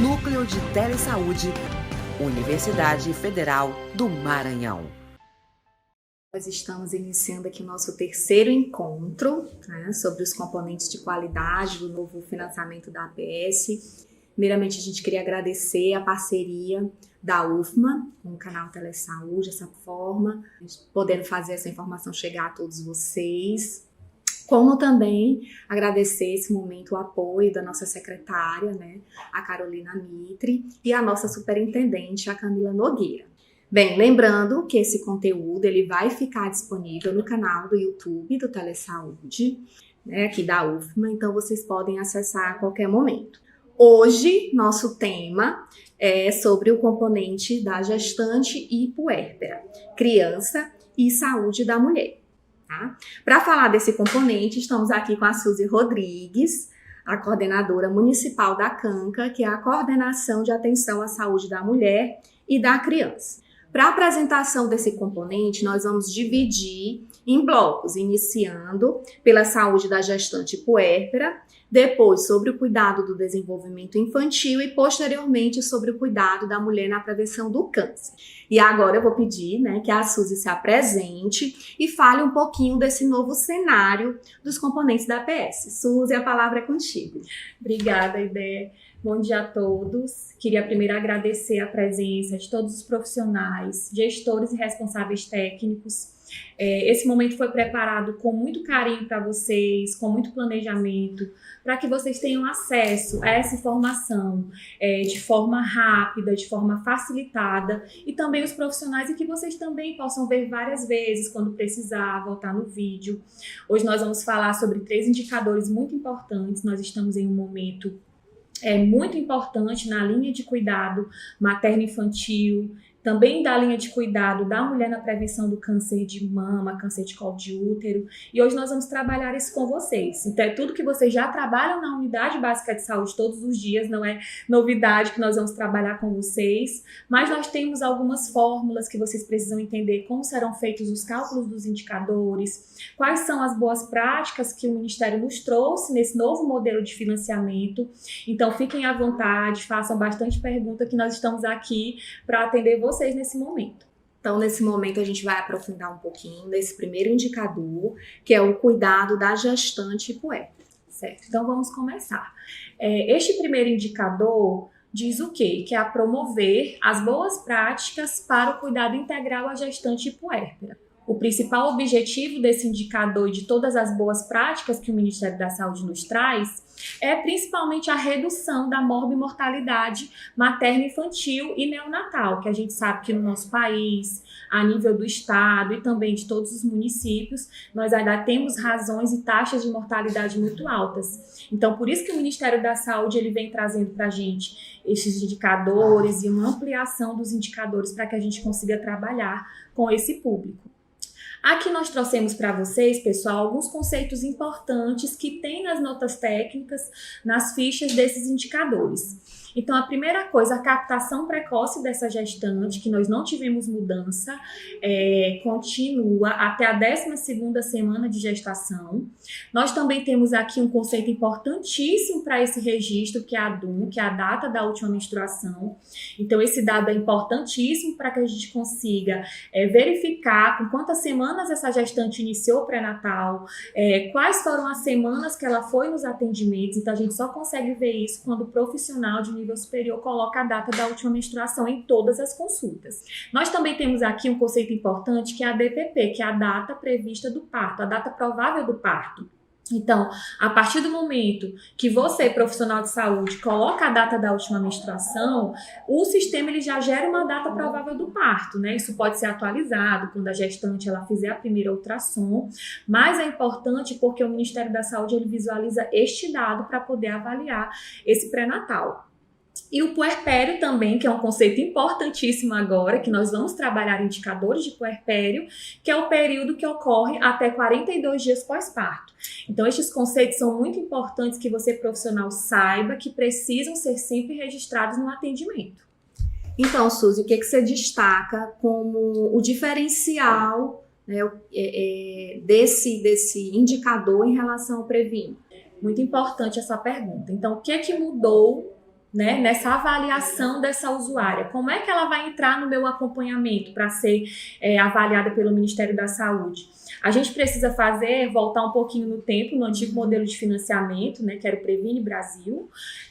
Núcleo de Telesaúde, Universidade Federal do Maranhão. Nós estamos iniciando aqui o nosso terceiro encontro, né, sobre os componentes de qualidade do novo financiamento da APS. Primeiramente, a gente queria agradecer a parceria da UFMA com o canal Telesaúde, essa forma, podendo fazer essa informação chegar a todos vocês. Como também agradecer esse momento o apoio da nossa secretária, né, a Carolina Mitre, e a nossa superintendente, a Camila Nogueira. Bem, lembrando que esse conteúdo ele vai ficar disponível no canal do YouTube do Telesaúde, né, aqui da UFMA, então vocês podem acessar a qualquer momento. Hoje, nosso tema é sobre o componente da gestante e puérpera, criança e saúde da mulher. Tá? Para falar desse componente, estamos aqui com a Suzy Rodrigues, a coordenadora municipal da CANCA, que é a Coordenação de Atenção à Saúde da Mulher e da Criança. Para a apresentação desse componente, nós vamos dividir em blocos, iniciando pela saúde da gestante e puérpera, depois sobre o cuidado do desenvolvimento infantil e posteriormente sobre o cuidado da mulher na prevenção do câncer. E agora eu vou pedir, né, que a Suzy se apresente e fale um pouquinho desse novo cenário dos componentes da APS. Suzy, a palavra é contigo. Obrigada, Idé. Bom dia a todos. Queria primeiro agradecer a presença de todos os profissionais, gestores e responsáveis técnicos. Esse momento foi preparado com muito carinho para vocês, com muito planejamento, para que vocês tenham acesso a essa informação de forma rápida, de forma facilitada, e também os profissionais, e que vocês também possam ver várias vezes quando precisar, voltar no vídeo. Hoje nós vamos falar sobre 3 indicadores muito importantes. Nós estamos em um momento muito importante na linha de cuidado materno-infantil, também da linha de cuidado da mulher na prevenção do câncer de mama, câncer de colo de útero. E hoje nós vamos trabalhar isso com vocês. Então é tudo que vocês já trabalham na unidade básica de saúde todos os dias, não é novidade que nós vamos trabalhar com vocês. Mas nós temos algumas fórmulas que vocês precisam entender como serão feitos os cálculos dos indicadores, quais são as boas práticas que o Ministério nos trouxe nesse novo modelo de financiamento. Então fiquem à vontade, façam bastante pergunta que nós estamos aqui para atender vocês nesse momento. Então, nesse momento, a gente vai aprofundar um pouquinho desse primeiro indicador, que é o cuidado da gestante e puérpera. Certo, então vamos começar. Este primeiro indicador diz o quê? Que é a promover as boas práticas para o cuidado integral à gestante e puérpera. O principal objetivo desse indicador e de todas as boas práticas que o Ministério da Saúde nos traz é principalmente a redução da morbimortalidade materno-infantil e neonatal, que a gente sabe que no nosso país, a nível do estado e também de todos os municípios, nós ainda temos razões e taxas de mortalidade muito altas. Então, por isso que o Ministério da Saúde ele vem trazendo para a gente esses indicadores e uma ampliação dos indicadores para que a gente consiga trabalhar com esse público. Aqui nós trouxemos para vocês, pessoal, alguns conceitos importantes que tem nas notas técnicas, nas fichas desses indicadores. Então, a primeira coisa, a captação precoce dessa gestante, que nós não tivemos mudança, continua até a 12ª semana de gestação. Nós também temos aqui um conceito importantíssimo para esse registro, que é a DUM, que é a data da última menstruação. Então, esse dado é importantíssimo para que a gente consiga verificar com quantas semanas essa gestante iniciou o pré-natal, quais foram as semanas que ela foi nos atendimentos. Então, a gente só consegue ver isso quando o profissional de nível superior coloca a data da última menstruação em todas as consultas. Nós também temos aqui um conceito importante que é a DPP, que é a data prevista do parto, a data provável do parto. Então, a partir do momento que você, profissional de saúde, coloca a data da última menstruação, o sistema ele já gera uma data provável do parto, né? Isso pode ser atualizado quando a gestante ela fizer a primeira ultrassom, mas é importante porque o Ministério da Saúde ele visualiza este dado para poder avaliar esse pré-natal. E o puerpério também, que é um conceito importantíssimo agora, que nós vamos trabalhar indicadores de puerpério, que é o período que ocorre até 42 dias pós-parto. Então, estes conceitos são muito importantes que você, profissional, saiba que precisam ser sempre registrados no atendimento. Então, Suzy, o que você destaca como o diferencial, né, desse indicador em relação ao Previne? Muito importante essa pergunta. Então, o que mudou né, nessa avaliação dessa usuária. Como é que ela vai entrar no meu acompanhamento para ser avaliada pelo Ministério da Saúde? A gente precisa voltar um pouquinho no tempo, no antigo modelo de financiamento, né, que era o Previne Brasil.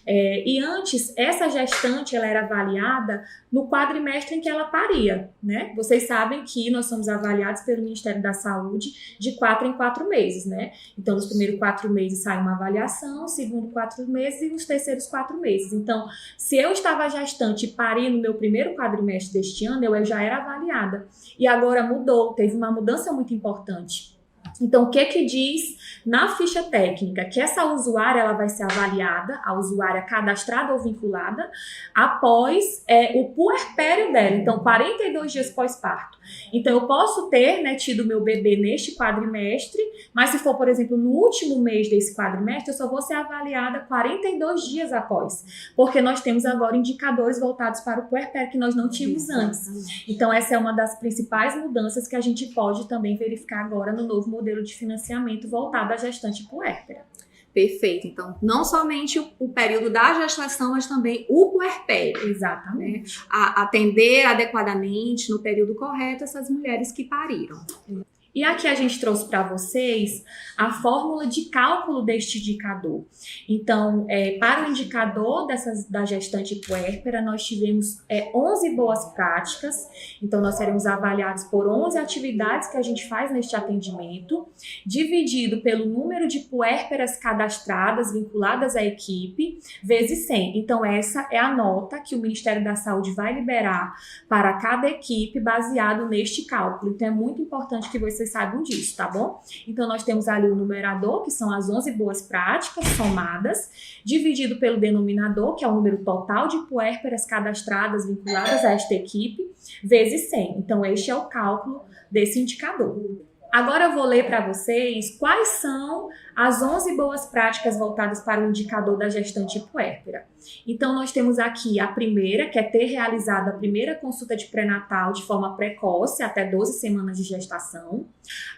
E antes, essa gestante ela era avaliada no quadrimestre em que ela paria, né? Vocês sabem que nós somos avaliados pelo Ministério da Saúde de 4 em 4 meses, né? Então, nos primeiros 4 meses sai uma avaliação, nos segundos 4 meses e nos terceiros 4 meses. Então, se eu estava gestante e pari no meu primeiro quadrimestre deste ano, eu já era avaliada. E agora mudou, teve uma mudança muito importante. Então, o que diz na ficha técnica? Que essa usuária ela vai ser avaliada, a usuária cadastrada ou vinculada, após o puerpério dela, então 42 dias pós-parto. Então, eu posso ter, né, tido meu bebê neste quadrimestre, mas se for, por exemplo, no último mês desse quadrimestre, eu só vou ser avaliada 42 dias após, porque nós temos agora indicadores voltados para o puerpério que nós não tínhamos antes. Então, essa é uma das principais mudanças que a gente pode também verificar agora no novo modelo de financiamento voltado à gestante puérpera. Perfeito. Então, não somente o período da gestação, mas também o puerpério. Exatamente. Né? Atender adequadamente, no período correto, essas mulheres que pariram. E aqui a gente trouxe para vocês a fórmula de cálculo deste indicador. Então, para o indicador da gestante puérpera, nós tivemos 11 boas práticas. Então, nós seremos avaliados por 11 atividades que a gente faz neste atendimento, dividido pelo número de puérperas cadastradas, vinculadas à equipe, vezes 100. Então, essa é a nota que o Ministério da Saúde vai liberar para cada equipe, baseado neste cálculo. Então, é muito importante que vocês saibam disso, tá bom? Então, nós temos ali o numerador, que são as 11 boas práticas somadas, dividido pelo denominador, que é o número total de puérperas cadastradas vinculadas a esta equipe, vezes 100. Então, este é o cálculo desse indicador. Agora eu vou ler para vocês quais são as 11 boas práticas voltadas para o indicador da gestante puérpera. Então, nós temos aqui a primeira, que é ter realizado a primeira consulta de pré-natal de forma precoce, até 12 semanas de gestação.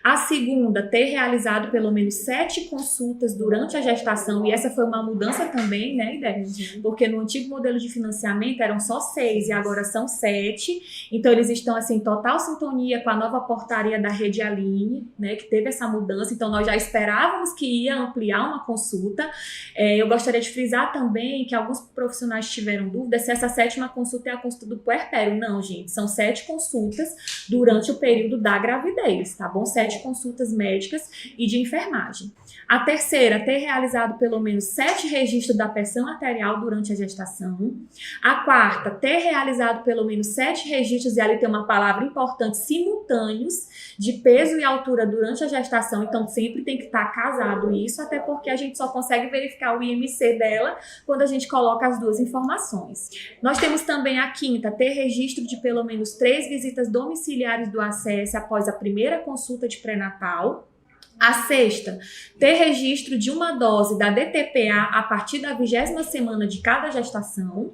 A segunda, ter realizado pelo menos 7 consultas durante a gestação, e essa foi uma mudança também, né, Ideia? Porque no antigo modelo de financiamento eram só 6 e agora são 7. Então, eles estão assim, em total sintonia com a nova portaria da Rede Aline, né, que teve essa mudança. Então, nós já esperávamos que ia ampliar uma consulta. Eu gostaria de frisar também que alguns profissionais tiveram dúvida se essa 7ª consulta é a consulta do puerpério. Não, gente, são 7 consultas durante o período da gravidez, tá bom? 7 consultas médicas e de enfermagem. A terceira, ter realizado pelo menos 7 registros da pressão arterial durante a gestação. A quarta, ter realizado pelo menos 7 registros, e ali tem uma palavra importante, simultâneos, de peso e altura durante a gestação. Então, sempre tem que estar casado isso, até porque a gente só consegue verificar o IMC dela quando a gente coloca as duas informações. Nós temos também a quinta, ter registro de pelo menos 3 visitas domiciliares do ACS após a primeira consulta de pré-natal. A sexta, ter registro de uma dose da DTPA a partir da 20ª semana de cada gestação.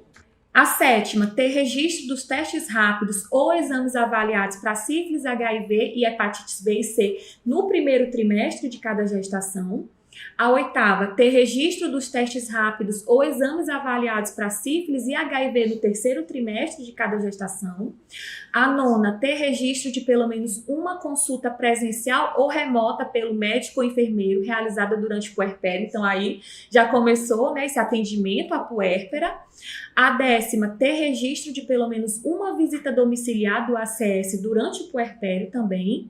A sétima, ter registro dos testes rápidos ou exames avaliados para sífilis, HIV e hepatites B e C no primeiro trimestre de cada gestação. A oitava, ter registro dos testes rápidos ou exames avaliados para sífilis e HIV no terceiro trimestre de cada gestação. A nona, ter registro de pelo menos uma consulta presencial ou remota pelo médico ou enfermeiro realizada durante o puerpério. Então, aí já começou, né, esse atendimento à puérpera. A 10ª, ter registro de pelo menos uma visita domiciliar do ACS durante o puerpério também.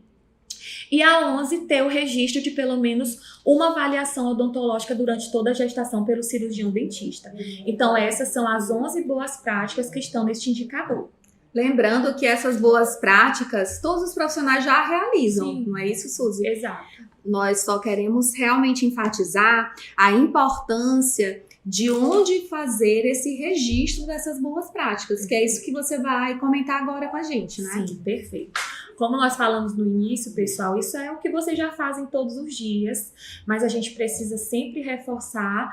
E a 11, ter o registro de pelo menos uma avaliação odontológica durante toda a gestação pelo cirurgião dentista. Então, essas são as 11 boas práticas que estão neste indicador. Lembrando que essas boas práticas, todos os profissionais já realizam, sim, não é isso, Suzy? Exato. Nós só queremos realmente enfatizar a importância de onde fazer esse registro dessas boas práticas, que é isso que você vai comentar agora com a gente, né? Sim, perfeito. Como nós falamos no início, pessoal, isso é o que vocês já fazem todos os dias, mas a gente precisa sempre reforçar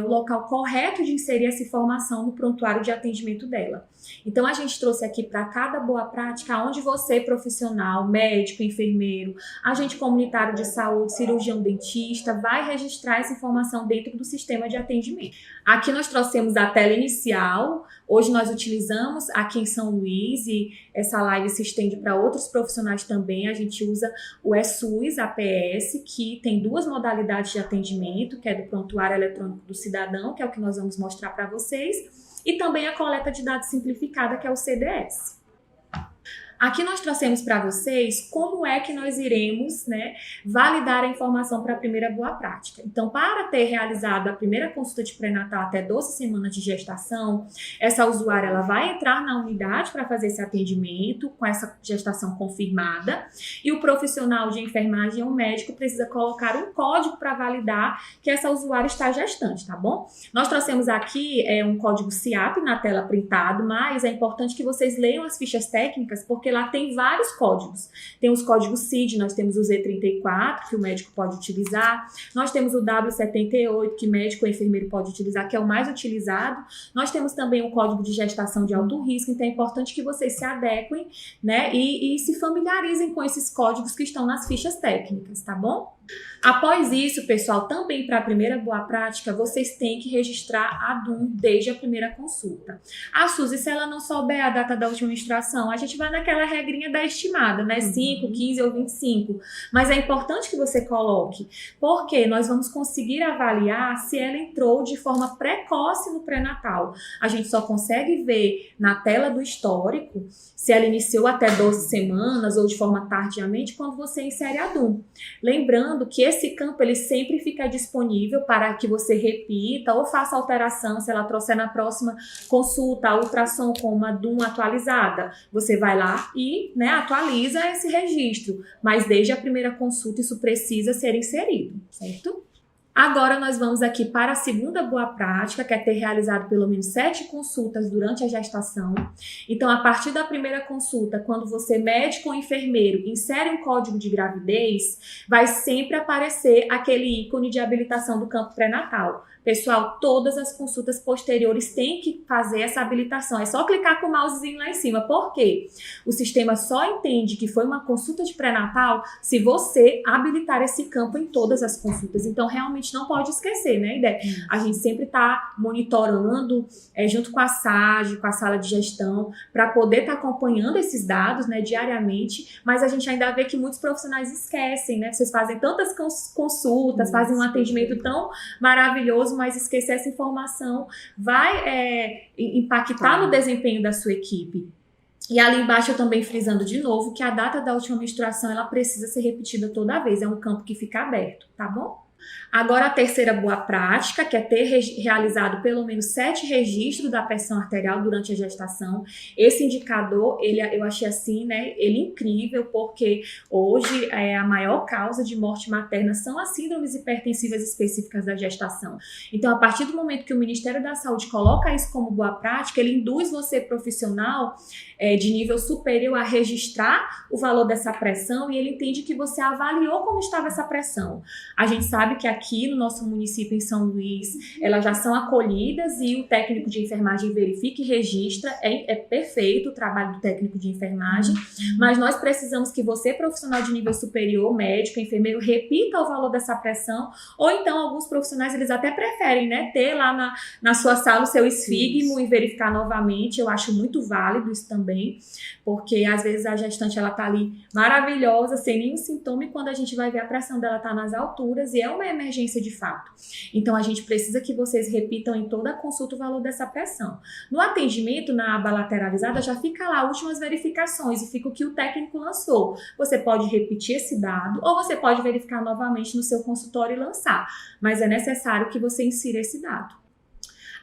o local correto de inserir essa informação no prontuário de atendimento dela. Então, a gente trouxe aqui para cada boa prática onde você, profissional, médico, enfermeiro, agente comunitário de saúde, cirurgião dentista, vai registrar essa informação dentro do sistema de atendimento. Aqui nós trouxemos a tela inicial, hoje nós utilizamos aqui em São Luís e essa live se estende para outros profissionais também. A gente usa o eSUS, APS, que tem duas modalidades de atendimento, que é do prontuário eletrônico do cidadão, que é o que nós vamos mostrar para vocês, e também a coleta de dados simplificada, que é o CDS. Aqui nós trouxemos para vocês como é que nós iremos, validar a informação para a primeira boa prática. Então, para ter realizado a primeira consulta de pré-natal até 12 semanas de gestação, essa usuária ela vai entrar na unidade para fazer esse atendimento com essa gestação confirmada e o profissional de enfermagem ou médico precisa colocar um código para validar que essa usuária está gestante, tá bom? Nós trouxemos aqui um código CIAP na tela printado, mas é importante que vocês leiam as fichas técnicas porque lá tem vários códigos. Tem os códigos CID, nós temos o Z34, que o médico pode utilizar. Nós temos o W78, que médico ou enfermeiro pode utilizar, que é o mais utilizado. Nós temos também o código de gestação de alto risco, então é importante que vocês se adequem, e se familiarizem com esses códigos que estão nas fichas técnicas, tá bom? Após isso, pessoal, também para a primeira boa prática, vocês têm que registrar a DUM desde a primeira consulta. Suzy, se ela não souber a data da última menstruação, a gente vai naquela regrinha da estimada, 5, 15 ou 25. Mas é importante que você coloque, porque nós vamos conseguir avaliar se ela entrou de forma precoce no pré-natal. A gente só consegue ver na tela do histórico se ela iniciou até 12 semanas ou de forma tardiamente quando você insere a DUM. Lembrando que esse campo ele sempre fica disponível para que você repita ou faça alteração se ela trouxer na próxima consulta a ultrassom com uma DUM atualizada. Você vai lá e atualiza esse registro, mas desde a primeira consulta isso precisa ser inserido, certo? Agora nós vamos aqui para a segunda boa prática, que é ter realizado pelo menos 7 consultas durante a gestação. Então, a partir da primeira consulta, quando você, médico ou enfermeiro, insere um código de gravidez, vai sempre aparecer aquele ícone de habilitação do campo pré-natal. Pessoal, todas as consultas posteriores têm que fazer essa habilitação. É só clicar com o mousezinho lá em cima. Por quê? O sistema só entende que foi uma consulta de pré-natal se você habilitar esse campo em todas as consultas. Então, realmente não pode esquecer, Ide? A gente sempre está monitorando junto com a SAGE, com a sala de gestão, para poder estar acompanhando esses dados, diariamente. Mas a gente ainda vê que muitos profissionais esquecem, Vocês fazem tantas consultas, fazem um atendimento tão maravilhoso, mas esquecer essa informação vai impactar no desempenho da sua equipe. E ali embaixo eu também frisando de novo que a data da última menstruação ela precisa ser repetida toda vez, é um campo que fica aberto, tá bom? Agora a terceira boa prática, que é ter realizado pelo menos 7 registros da pressão arterial durante a gestação. Esse indicador, eu achei assim, ele incrível, porque hoje a maior causa de morte materna são as síndromes hipertensivas específicas da gestação. Então, a partir do momento que o Ministério da Saúde coloca isso como boa prática, ele induz você, profissional de nível superior, a registrar o valor dessa pressão e ele entende que você avaliou como estava essa pressão. A gente sabe que aqui no nosso município, em São Luís, elas já são acolhidas e o técnico de enfermagem verifica e registra. É perfeito o trabalho do técnico de enfermagem, mas nós precisamos que você, profissional de nível superior, médico, enfermeiro, repita o valor dessa pressão, ou então alguns profissionais, eles até preferem, ter lá na sua sala o seu esfigmo e verificar novamente. Eu acho muito válido isso também, porque às vezes a gestante, ela tá ali maravilhosa, sem nenhum sintoma, e quando a gente vai ver a pressão dela tá nas alturas, e é uma emergência de fato. Então, a gente precisa que vocês repitam em toda a consulta o valor dessa pressão. No atendimento, na aba lateralizada, já fica lá últimas verificações e fica o que o técnico lançou. Você pode repetir esse dado ou você pode verificar novamente no seu consultório e lançar, mas é necessário que você insira esse dado.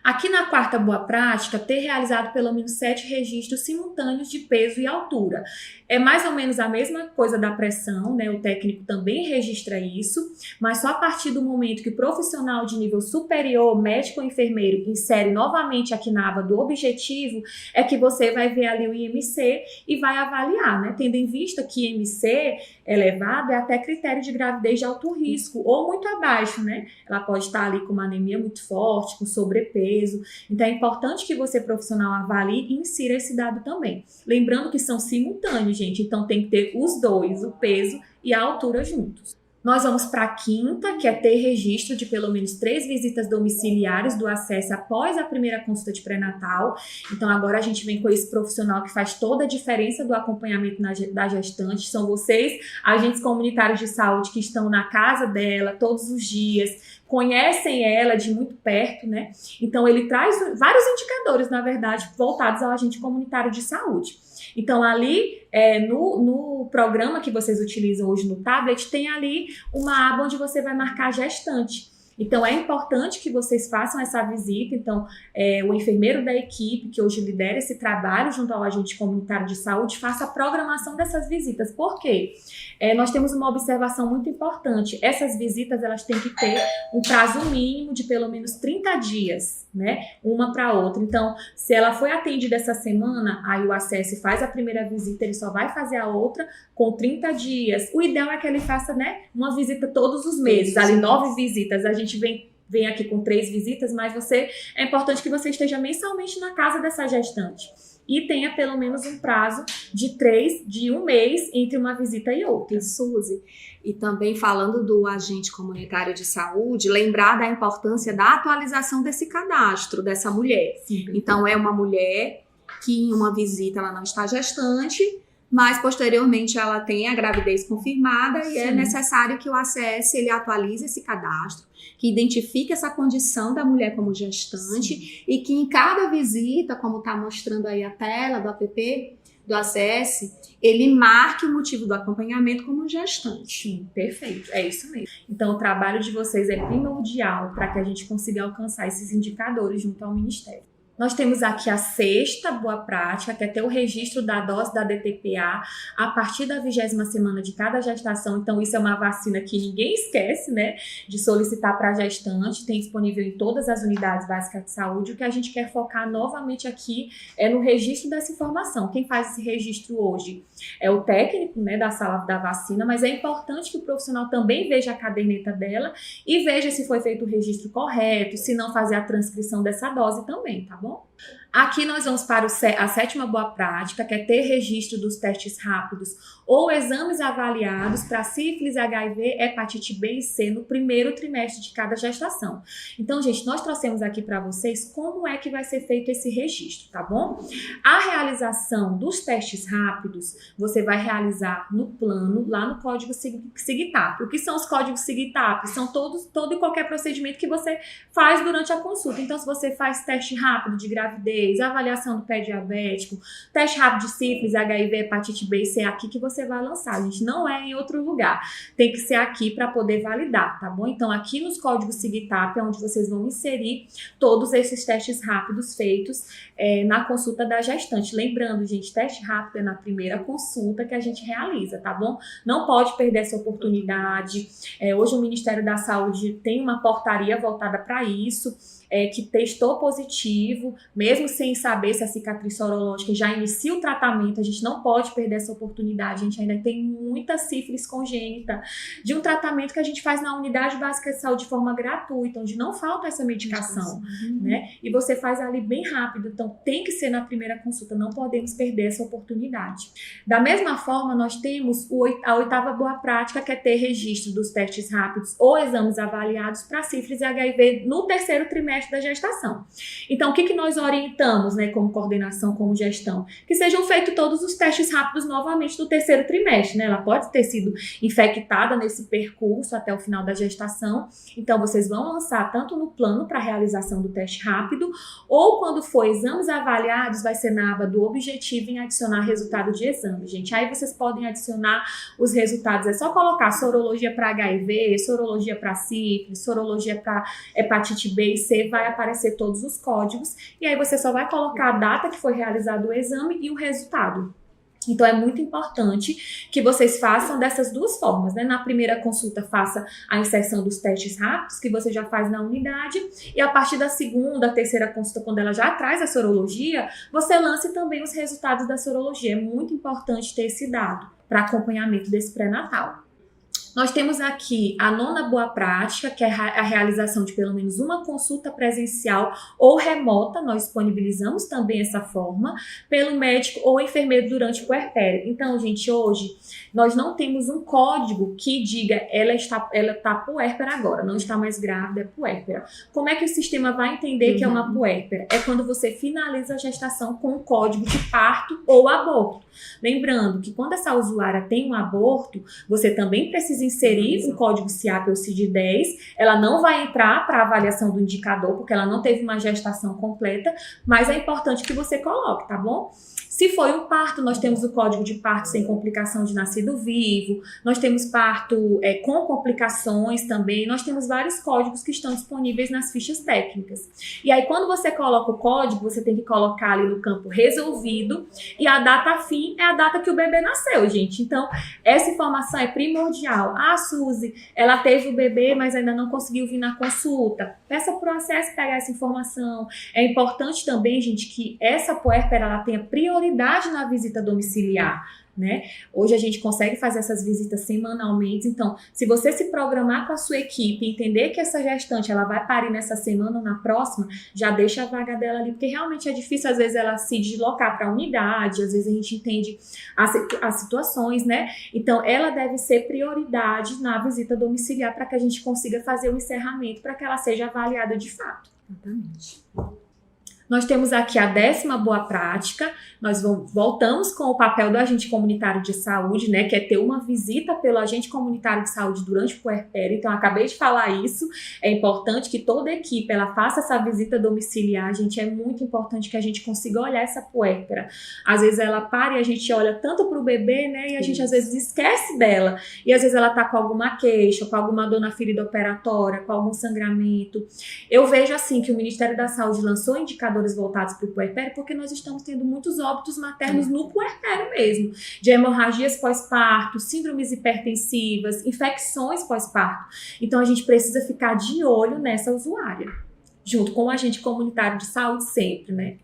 Aqui na quarta boa prática, ter realizado pelo menos 7 registros simultâneos de peso e altura. É mais ou menos a mesma coisa da pressão, né? O técnico também registra isso, mas só a partir do momento que o profissional de nível superior, médico ou enfermeiro, insere novamente aqui na aba do objetivo, é que você vai ver ali o IMC e vai avaliar, né? Tendo em vista que IMC elevado é até critério de gravidez de alto risco, ou muito abaixo, né? Ela pode estar ali com uma anemia muito forte, com sobrepeso. Então é importante que você, profissional, avalie e insira esse dado também. Lembrando que são simultâneos, gente, então tem que ter os dois, o peso e a altura juntos. Nós vamos para a quinta, que é ter registro de pelo menos 3 visitas domiciliares do acesso após a primeira consulta de pré-natal. Então agora a gente vem com esse profissional que faz toda a diferença do acompanhamento da gestante. São vocês, agentes comunitários de saúde, que estão na casa dela todos os dias, conhecem ela de muito perto, né? Então ele traz vários indicadores, na verdade, voltados ao agente comunitário de saúde. Então ali, no programa que vocês utilizam hoje no tablet, tem ali uma aba onde você vai marcar a gestante. Então é importante que vocês façam essa visita. Então o enfermeiro da equipe, que hoje lidera esse trabalho junto ao agente comunitário de saúde, faça a programação dessas visitas. Por quê? Nós temos uma observação muito importante. Essas visitas, elas têm que ter um prazo mínimo de pelo menos 30 dias, né? Uma para outra. Então, se ela foi atendida essa semana, aí o acesso faz a primeira visita, ele só vai fazer a outra com 30 dias. O ideal é que ele faça, né, uma visita todos os meses, ali 9 visitas. A gente vem aqui com 3 visitas, mas é importante que você esteja mensalmente na casa dessa gestante. E tenha pelo menos um prazo de um mês entre uma visita e outra. E Suzy, e também falando do agente comunitário de saúde, lembrar da importância da atualização desse cadastro dessa mulher. Sim. Então é uma mulher que em uma visita ela não está gestante, mas posteriormente ela tem a gravidez confirmada. Sim. E é necessário que o ACS ele atualize esse cadastro, que identifique essa condição da mulher como gestante. Sim. E que em cada visita, como está mostrando aí a tela do app do ACS, ele marque o motivo do acompanhamento como gestante. Sim, perfeito, é isso mesmo. Então o trabalho de vocês é primordial para que a gente consiga alcançar esses indicadores junto ao Ministério. Nós temos aqui a sexta boa prática, que é ter o registro da dose da DTPA a partir da 20ª semana de cada gestação. Então, isso é uma vacina que ninguém esquece, né, de solicitar para a gestante. Tem disponível em todas as unidades básicas de saúde. O que a gente quer focar novamente aqui é no registro dessa informação. Quem faz esse registro hoje é o técnico, né, da sala da vacina, mas é importante que o profissional também veja a caderneta dela e veja se foi feito o registro correto, se não fazer a transcrição dessa dose também, tá bom? Aqui nós vamos para a 7ª boa prática, que é ter registro dos testes rápidos ou exames avaliados para sífilis, HIV, hepatite B e C no primeiro trimestre de cada gestação. Então, gente, nós trouxemos aqui para vocês como é que vai ser feito esse registro, tá bom? A realização dos testes rápidos, você vai realizar no plano, lá no código SIGTAP. O que são os códigos SIGTAP? São todo e qualquer procedimento que você faz durante a consulta. Então, se você faz teste rápido de gravidez, avaliação do pé diabético, teste rápido de sífilis, HIV, hepatite B e C, é aqui que você vai lançar, gente, não é em outro lugar, tem que ser aqui para poder validar, tá bom? Então aqui nos códigos SIGTAP é onde vocês vão inserir todos esses testes rápidos feitos na consulta da gestante. Lembrando, gente, teste rápido é na primeira consulta que a gente realiza, tá bom? Não pode perder essa oportunidade. Hoje o Ministério da Saúde tem uma portaria voltada para isso, que testou positivo, mesmo sem saber se a cicatriz sorológica já inicia o tratamento. A gente não pode perder essa oportunidade. A gente ainda tem muita sífilis congênita de um tratamento que a gente faz na unidade básica de saúde de forma gratuita, onde não falta essa medicação, né? E você faz ali bem rápido. Então tem que ser na primeira consulta, não podemos perder essa oportunidade. Da mesma forma, nós temos a 8ª boa prática, que é ter registro dos testes rápidos ou exames avaliados para sífilis e HIV no terceiro trimestre da gestação. Então, o que nós orientamos, né, como coordenação, como gestão? Que sejam feitos todos os testes rápidos novamente no terceiro trimestre, né? Ela pode ter sido infectada nesse percurso até o final da gestação. Então, vocês vão lançar tanto no plano para a realização do teste rápido, ou quando for exames avaliados, vai ser na aba do objetivo em adicionar resultado de exame, gente. Aí vocês podem adicionar os resultados. É só colocar sorologia para HIV, sorologia para sífilis, sorologia para hepatite B e C, vai aparecer todos os códigos, e aí você só vai colocar a data que foi realizado o exame e o resultado. Então, é muito importante que vocês façam dessas duas formas, né? Na primeira consulta, faça a inserção dos testes rápidos, que você já faz na unidade, e a partir da segunda, terceira consulta, quando ela já traz a sorologia, você lance também os resultados da sorologia. É muito importante ter esse dado para acompanhamento desse pré-natal. Nós temos aqui a 9ª boa prática, que é a realização de pelo menos uma consulta presencial ou remota. Nós disponibilizamos também essa forma pelo médico ou enfermeiro durante o puerpério. Então, gente, hoje nós não temos um código que diga ela está puérpera agora, não está mais grávida, é puérpera. Como é que o sistema vai entender que é uma puérpera? É quando você finaliza a gestação com o código de parto ou aborto. Lembrando que quando essa usuária tem um aborto, você também precisa inserir um código CIAP ou CID-10, ela não vai entrar para a avaliação do indicador, porque ela não teve uma gestação completa, mas é importante que você coloque, tá bom? Se foi um parto, nós temos o código de parto sem complicação de nascido vivo, nós temos parto com complicações também, nós temos vários códigos que estão disponíveis nas fichas técnicas. E aí, quando você coloca o código, você tem que colocar ali no campo resolvido, e a data fim é a data que o bebê nasceu, gente. Então, essa informação é primordial. Ah, Suzy, ela teve o bebê, mas ainda não conseguiu vir na consulta. Peça para o acesso pegar essa informação. É importante também, gente, que essa puérpera ela tenha prioridade na visita domiciliar, né? Hoje a gente consegue fazer essas visitas semanalmente, então se você se programar com a sua equipe, entender que essa gestante ela vai parir nessa semana ou na próxima, já deixa a vaga dela ali, porque realmente é difícil às vezes ela se deslocar para a unidade, às vezes a gente entende as situações, né? Então ela deve ser prioridade na visita domiciliar para que a gente consiga fazer o encerramento, para que ela seja avaliada de fato. Exatamente. Nós temos aqui a 10ª boa prática, nós voltamos com o papel do agente comunitário de saúde, né, que é ter uma visita pelo agente comunitário de saúde durante o puerpério. Então, acabei de falar isso, é importante que toda a equipe ela faça essa visita domiciliar, gente, é muito importante que a gente consiga olhar essa puérpera. Às vezes ela para e a gente olha tanto para o bebê, né, e a gente às vezes esquece dela, e às vezes ela tá com alguma queixa, com alguma dor na ferida operatória, com algum sangramento. Eu vejo assim que o Ministério da Saúde lançou indicadores voltados para o puerpério, porque nós estamos tendo muitos óbitos maternos no puerpério mesmo, de hemorragias pós-parto, síndromes hipertensivas, infecções pós-parto. Então a gente precisa ficar de olho nessa usuária, junto com o agente comunitário de saúde sempre, né?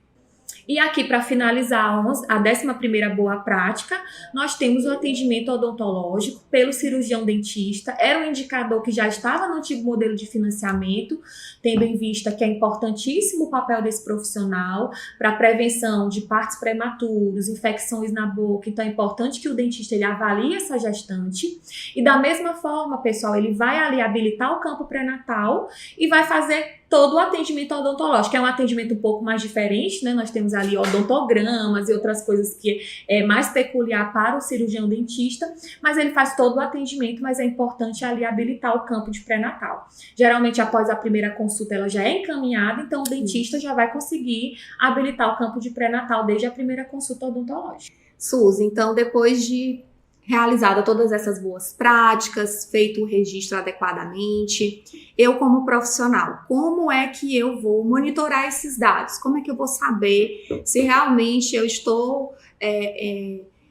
E aqui, para finalizar a 11ª boa prática, nós temos o atendimento odontológico pelo cirurgião dentista. Era um indicador que já estava no antigo modelo de financiamento, tendo em vista que é importantíssimo o papel desse profissional para a prevenção de partos prematuros, infecções na boca. Então, é importante que o dentista ele avalie essa gestante. E da mesma forma, pessoal, ele vai ali habilitar o campo pré-natal e vai fazer todo o atendimento odontológico, que é um atendimento um pouco mais diferente, né? Nós temos ali odontogramas e outras coisas que é mais peculiar para o cirurgião dentista, mas ele faz todo o atendimento, mas é importante ali habilitar o campo de pré-natal. Geralmente, após a primeira consulta, ela já é encaminhada, então o dentista já vai conseguir habilitar o campo de pré-natal desde a primeira consulta odontológica. Suzy, então depois de realizada todas essas boas práticas, feito o registro adequadamente, eu como profissional, como é que eu vou monitorar esses dados? Como é que eu vou saber se realmente eu estou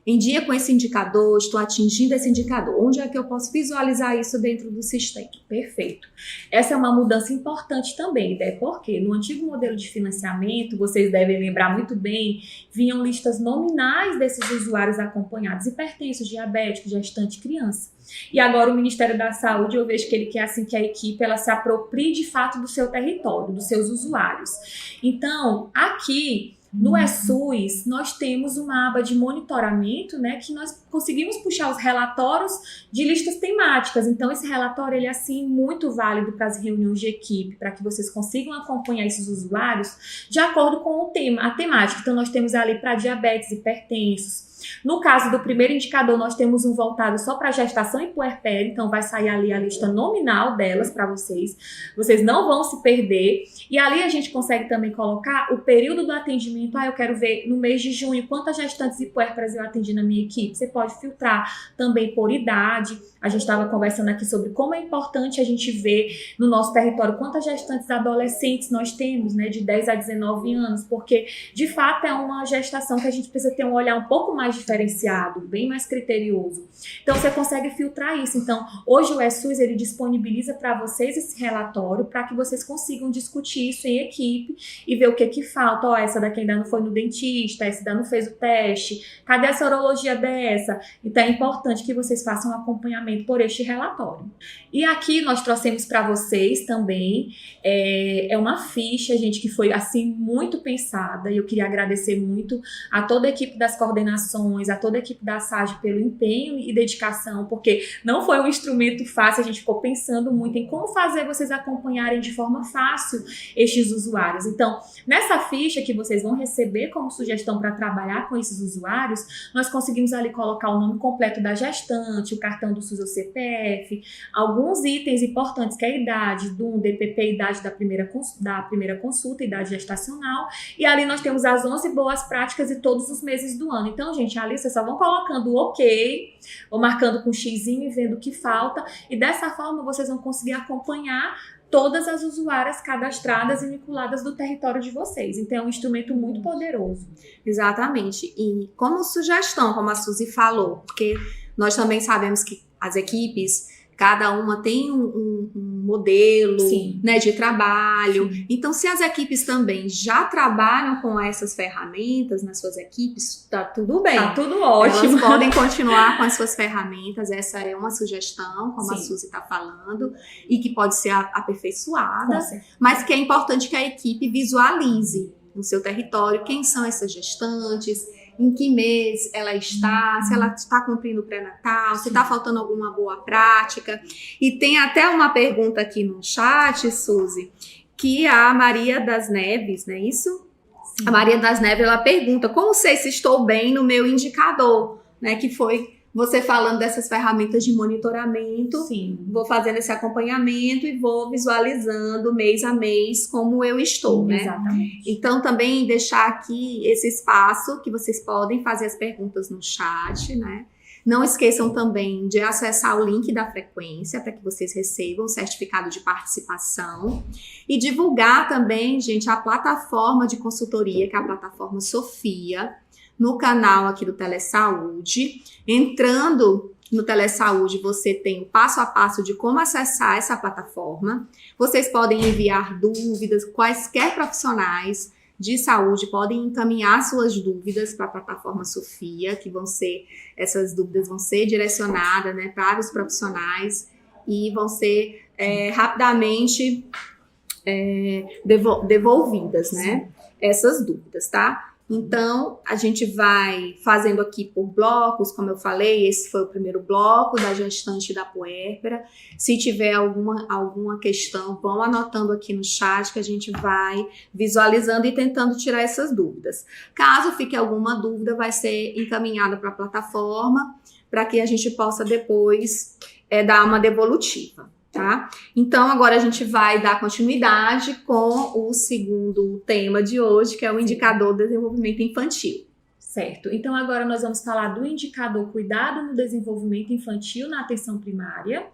em dia com esse indicador, estou atingindo esse indicador? Onde é que eu posso visualizar isso dentro do sistema? Perfeito. Essa é uma mudança importante também, né? Porque no antigo modelo de financiamento, vocês devem lembrar muito bem, vinham listas nominais desses usuários acompanhados, hipertensos, diabéticos, gestante, criança. E agora o Ministério da Saúde, eu vejo que ele quer assim que a equipe ela se aproprie de fato do seu território, dos seus usuários. Então, aqui no eSUS, nós temos uma aba de monitoramento, né, que nós conseguimos puxar os relatórios de listas temáticas. Então, esse relatório ele é assim muito válido para as reuniões de equipe, para que vocês consigam acompanhar esses usuários de acordo com o tema, a temática. Então, nós temos ali para diabetes, hipertensos, No caso do primeiro indicador, nós temos um voltado só para gestação e puerpério, então vai sair ali a lista nominal delas para vocês. Vocês não vão se perder. E ali a gente consegue também colocar o período do atendimento. Eu quero ver no mês de junho quantas gestantes e puérperas eu atendi na minha equipe. Você pode filtrar também por idade. A gente estava conversando aqui sobre como é importante a gente ver no nosso território quantas gestantes adolescentes nós temos, né, de 10 a 19 anos, porque de fato é uma gestação que a gente precisa ter um olhar um pouco mais diferenciado, bem mais criterioso. Então você consegue filtrar isso. Então hoje o ESUS ele disponibiliza para vocês esse relatório para que vocês consigam discutir isso em equipe e ver o que falta. Essa daqui ainda não foi no dentista, essa ainda não fez o teste, cadê a sorologia dessa? Então é importante que vocês façam um acompanhamento por este relatório. E aqui nós trouxemos para vocês também uma ficha, gente, que foi assim muito pensada, e eu queria agradecer muito a toda a equipe das coordenações, a toda a equipe da SAGE pelo empenho e dedicação, porque não foi um instrumento fácil, a gente ficou pensando muito em como fazer vocês acompanharem de forma fácil estes usuários. Então, nessa ficha que vocês vão receber como sugestão para trabalhar com esses usuários, nós conseguimos ali colocar o nome completo da gestante, o cartão do SUS ou CPF, alguns itens importantes, que é a idade do DPP, idade da primeira consulta, idade gestacional, e ali nós temos as 11 boas práticas e todos os meses do ano. Então, gente, ali vocês só vão colocando o ok, ou marcando com xizinho e vendo o que falta, e dessa forma vocês vão conseguir acompanhar todas as usuárias cadastradas e vinculadas do território de vocês. Então, é um instrumento muito poderoso. Exatamente. E como sugestão, como a Suzy falou, porque nós também sabemos que as equipes, cada uma tem um modelo, né, de trabalho. Sim. Então, se as equipes também já trabalham com essas ferramentas nas suas equipes, tá tudo bem. Tá tudo ótimo. Elas podem continuar com as suas ferramentas. Essa é uma sugestão, como a Suzy está falando, e que pode ser aperfeiçoada, mas que é importante que a equipe visualize no seu território quem são essas gestantes, em que mês ela está, se ela está cumprindo o pré-natal, se está faltando alguma boa prática. E tem até uma pergunta aqui no chat, Suzy, que a Maria das Neves, não é isso? Sim. A Maria das Neves, ela pergunta, como sei se estou bem no meu indicador, né, que foi você falando dessas ferramentas de monitoramento. Sim. Vou fazendo esse acompanhamento e vou visualizando mês a mês como eu estou, né? Exatamente. Então, também deixar aqui esse espaço que vocês podem fazer as perguntas no chat, né? Não esqueçam também de acessar o link da frequência para que vocês recebam o certificado de participação e divulgar também, gente, a plataforma de consultoria, que é a plataforma Sofia, no canal aqui do Telesaúde. Entrando no Telesaúde, você tem o passo a passo de como acessar essa plataforma. Vocês podem enviar dúvidas, quaisquer profissionais de saúde podem encaminhar suas dúvidas para a plataforma Sofia, que essas dúvidas vão ser direcionadas, né, para os profissionais e vão ser rapidamente devolvidas, né, essas dúvidas, tá? Então, a gente vai fazendo aqui por blocos, como eu falei, esse foi o primeiro bloco da gestante e da puérpera. Se tiver alguma questão, vão anotando aqui no chat que a gente vai visualizando e tentando tirar essas dúvidas. Caso fique alguma dúvida, vai ser encaminhada para a plataforma, para que a gente possa depois dar uma devolutiva. Tá? Então, agora a gente vai dar continuidade com o segundo tema de hoje, que é o indicador do desenvolvimento infantil. Certo. Então, agora nós vamos falar do indicador cuidado no desenvolvimento infantil na atenção primária.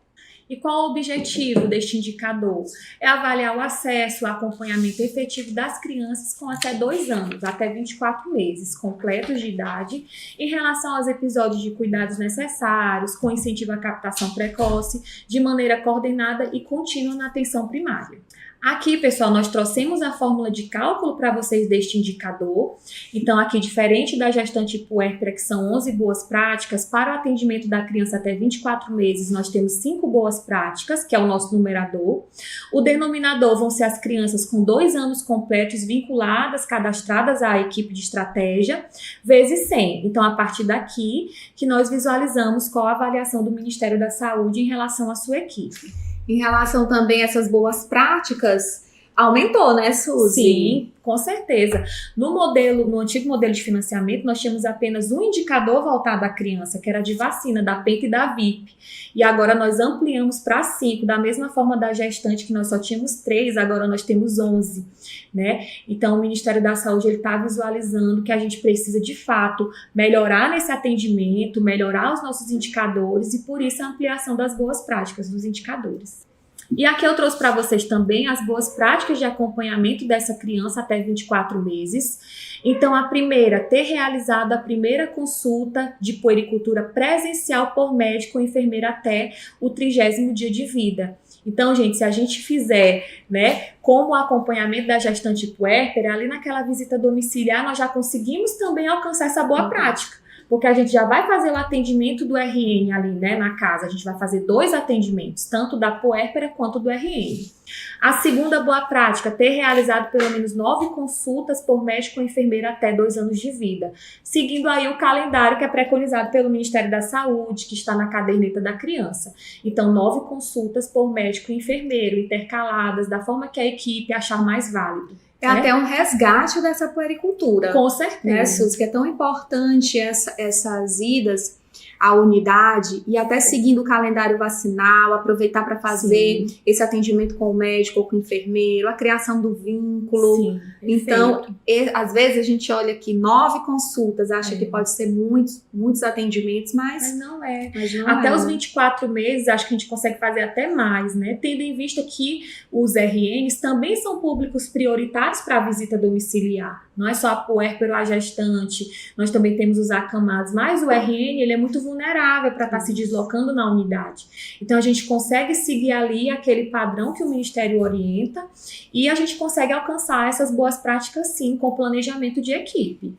E qual o objetivo deste indicador? É avaliar o acesso, o acompanhamento efetivo das crianças com até 2 anos, até 24 meses, completos de idade, em relação aos episódios de cuidados necessários, com incentivo à captação precoce, de maneira coordenada e contínua na atenção primária. Aqui, pessoal, nós trouxemos a fórmula de cálculo para vocês deste indicador. Então, aqui, diferente da gestante puérpera, que são 11 boas práticas, para o atendimento da criança até 24 meses, nós temos 5 boas práticas, que é o nosso numerador. O denominador vão ser as crianças com 2 anos completos vinculadas, cadastradas à equipe de estratégia, vezes 100. Então, a partir daqui, que nós visualizamos qual a avaliação do Ministério da Saúde em relação à sua equipe. Em relação também a essas boas práticas, aumentou, né, Suzy? Sim. Com certeza. No antigo modelo de financiamento, nós tínhamos apenas um indicador voltado à criança, que era de vacina, da PEP e da VIP. E agora nós ampliamos para 5, da mesma forma da gestante, que nós só tínhamos 3, agora nós temos 11, né? Então, o Ministério da Saúde está visualizando que a gente precisa, de fato, melhorar nesse atendimento, melhorar os nossos indicadores e, por isso, a ampliação das boas práticas dos indicadores. E aqui eu trouxe para vocês também as boas práticas de acompanhamento dessa criança até 24 meses. Então, a primeira, ter realizado a primeira consulta de puericultura presencial por médico ou enfermeira até o 30º dia de vida. Então, gente, se a gente fizer, né, como o acompanhamento da gestante puérpera, ali naquela visita domiciliar, nós já conseguimos também alcançar essa boa prática. Porque a gente já vai fazer o atendimento do RN ali, né, na casa. A gente vai fazer 2 atendimentos, tanto da puérpera quanto do RN. A segunda boa prática, ter realizado pelo menos 9 consultas por médico ou enfermeira até 2 anos de vida. Seguindo aí o calendário que é preconizado pelo Ministério da Saúde, que está na caderneta da criança. Então, 9 consultas por médico e enfermeiro, intercaladas, da forma que a equipe achar mais válido. É até um resgate dessa puericultura. Com certeza. Né, Suzy? Que é tão importante essas idas à unidade e até seguindo o calendário vacinal, aproveitar para fazer esse atendimento com o médico ou com o enfermeiro, a criação do vínculo. Sim, então, às vezes a gente olha aqui 9 consultas, acha que pode ser muitos atendimentos, mas não é. Até os 24 meses, acho que a gente consegue fazer até mais, né? Tendo em vista que os RNs também são públicos prioritários para a visita domiciliar. Não é só a puérpera ou a gestante, nós também temos os acamados, mas o RN, ele é muito vulnerável para estar se deslocando na unidade. Então, a gente consegue seguir ali aquele padrão que o Ministério orienta e a gente consegue alcançar essas boas práticas, sim, com planejamento de equipe.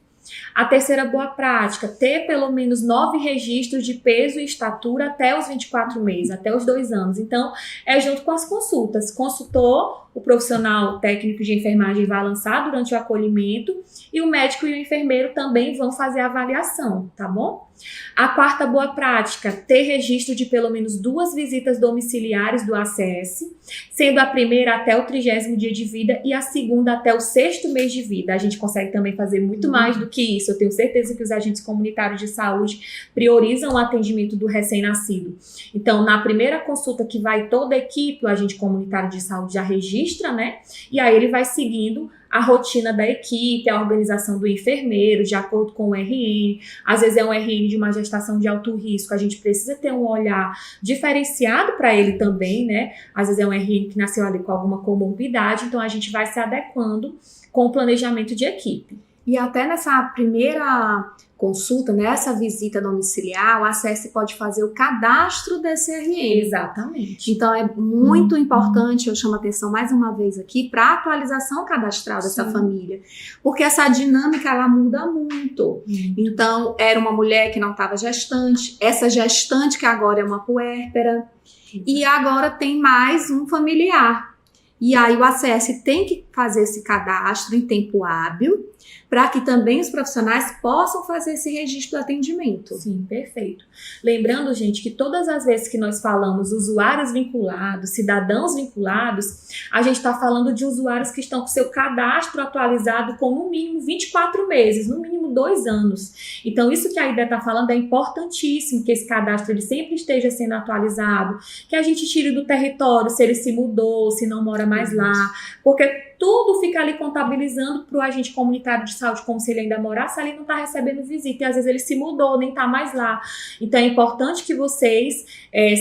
A terceira boa prática, ter pelo menos 9 registros de peso e estatura até os 24 meses, até os 2 anos. Então, é junto com as consultas. Consultou, o profissional técnico de enfermagem vai lançar durante o acolhimento e o médico e o enfermeiro também vão fazer a avaliação, tá bom? A quarta boa prática, ter registro de pelo menos 2 visitas domiciliares do ACS, sendo a primeira até o 30º dia de vida e a segunda até o 6º mês de vida. A gente consegue também fazer muito mais do que isso. Eu tenho certeza que os agentes comunitários de saúde priorizam o atendimento do recém-nascido. Então, na primeira consulta que vai toda a equipe, o agente comunitário de saúde já registra, né? E aí ele vai seguindo a rotina da equipe, a organização do enfermeiro, de acordo com o RN. Às vezes é um RN de uma gestação de alto risco, a gente precisa ter um olhar diferenciado para ele também, né? Às vezes é um RN que nasceu ali com alguma comorbidade, então a gente vai se adequando com o planejamento de equipe. E até nessa primeira consulta, nessa visita domiciliar, o ACS pode fazer o cadastro desse RN. Exatamente. Então, é muito importante, eu chamo a atenção mais uma vez aqui, para a atualização cadastral dessa família. Porque essa dinâmica, ela muda muito. Então, era uma mulher que não estava gestante, essa gestante que agora é uma puérpera, e agora tem mais um familiar. E aí, o ACS tem que fazer esse cadastro em tempo hábil, para que também os profissionais possam fazer esse registro do atendimento. Sim, perfeito. Lembrando, gente, que todas as vezes que nós falamos usuários vinculados, cidadãos vinculados, a gente está falando de usuários que estão com seu cadastro atualizado com no mínimo 24 meses, no mínimo 2 anos. Então, isso que a Aida está falando é importantíssimo, que esse cadastro ele sempre esteja sendo atualizado, que a gente tire do território se ele se mudou, se não mora mais lá, porque tudo fica ali contabilizando para o agente comunitário de saúde como se ele ainda morasse ali, não está recebendo visita, e às vezes ele se mudou, nem está mais lá. Então é importante que vocês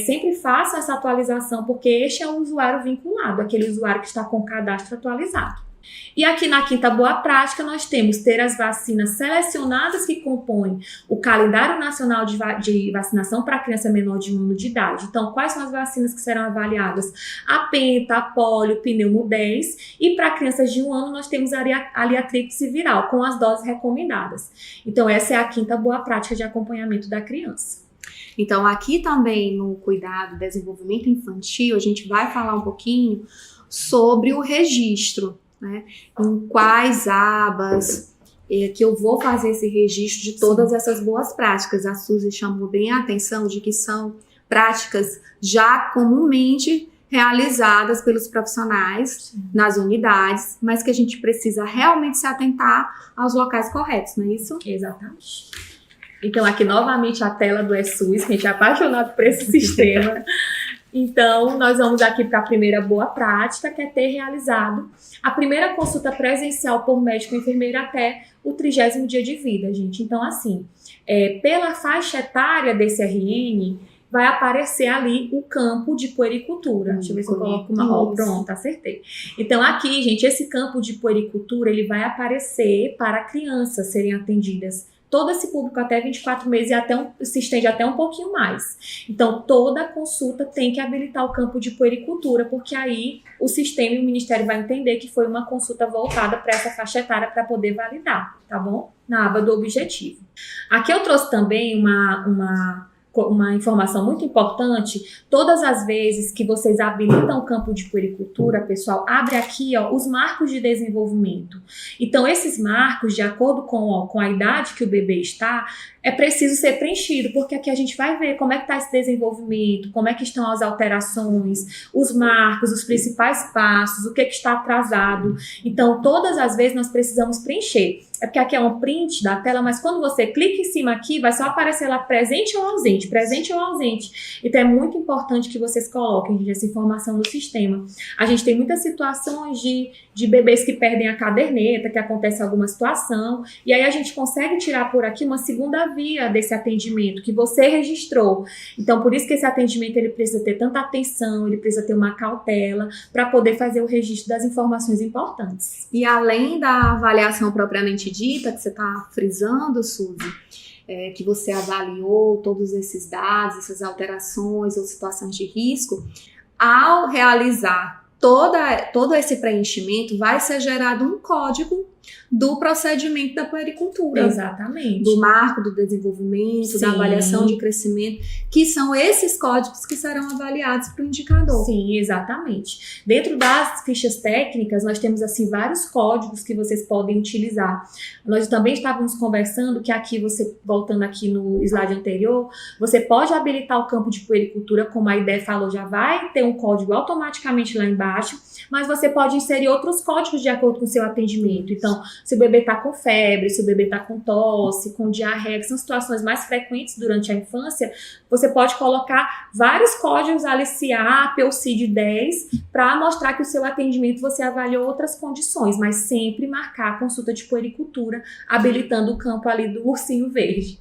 sempre façam essa atualização, porque este é o usuário vinculado, aquele usuário que está com o cadastro atualizado. E aqui na quinta boa prática nós temos ter as vacinas selecionadas que compõem o calendário nacional de vacinação para criança menor de 1 ano de idade. Então, quais são as vacinas que serão avaliadas? A penta, a polio, pneumo 10, e para crianças de 1 ano nós temos a tríplice viral com as doses recomendadas. Então, essa é a quinta boa prática de acompanhamento da criança. Então, aqui também no cuidado, desenvolvimento infantil, a gente vai falar um pouquinho sobre o registro. Né? Em quais abas que eu vou fazer esse registro de todas essas boas práticas. A Suzy chamou bem a atenção de que são práticas já comumente realizadas pelos profissionais nas unidades, mas que a gente precisa realmente se atentar aos locais corretos, não é isso? Exatamente. Então, aqui novamente a tela do ESUS, que a gente é apaixonado por esse sistema. Então, nós vamos aqui para a primeira boa prática, que é ter realizado a primeira consulta presencial por médico e enfermeira até o 30º dia de vida, gente. Então, assim, pela faixa etária desse RN, vai aparecer ali o campo de puericultura. Deixa eu ver se eu coloco uma... pronto, acertei. Então, aqui, gente, esse campo de puericultura, ele vai aparecer para crianças serem atendidas. Todo esse público até 24 meses e se estende até um pouquinho mais. Então, toda consulta tem que habilitar o campo de puericultura, porque aí o sistema e o Ministério vai entender que foi uma consulta voltada para essa faixa etária para poder validar, tá bom? Na aba do objetivo. Aqui eu trouxe também uma informação muito importante. Todas as vezes que vocês habilitam o campo de puericultura, pessoal, abre aqui os marcos de desenvolvimento. Então, esses marcos, de acordo com a idade que o bebê está, é preciso ser preenchido, porque aqui a gente vai ver como é que está esse desenvolvimento, como é que estão as alterações, os marcos, os principais passos, o que está atrasado. Então, todas as vezes nós precisamos preencher. É porque aqui é um print da tela, mas quando você clica em cima aqui, vai só aparecer lá presente ou ausente, presente ou ausente. Então, é muito importante que vocês coloquem, gente, essa informação no sistema. A gente tem muitas situações de bebês que perdem a caderneta, que acontece alguma situação, e aí a gente consegue tirar por aqui uma segunda via desse atendimento que você registrou. Então, por isso que esse atendimento ele precisa ter tanta atenção, ele precisa ter uma cautela para poder fazer o registro das informações importantes. E além da avaliação propriamente dita, que você está frisando, Suzy, que você avaliou todos esses dados, essas alterações ou situações de risco, ao realizar todo esse preenchimento, vai ser gerado um código do procedimento da puericultura. Exatamente. Do marco do desenvolvimento, Sim. da avaliação de crescimento, que são esses códigos que serão avaliados para o indicador. Sim, exatamente. Dentro das fichas técnicas, nós temos assim vários códigos que vocês podem utilizar. Nós também estávamos conversando que aqui, você voltando aqui no slide anterior, você pode habilitar o campo de puericultura, como a IDE falou, já vai ter um código automaticamente lá embaixo, mas você pode inserir outros códigos de acordo com o seu atendimento. Então, se o bebê está com febre, se o bebê está com tosse, com diarreia, que são situações mais frequentes durante a infância, você pode colocar vários códigos ali, CIAP ou CID-10, para mostrar que o seu atendimento você avaliou outras condições, mas sempre marcar a consulta de puericultura, habilitando o campo ali do ursinho verde.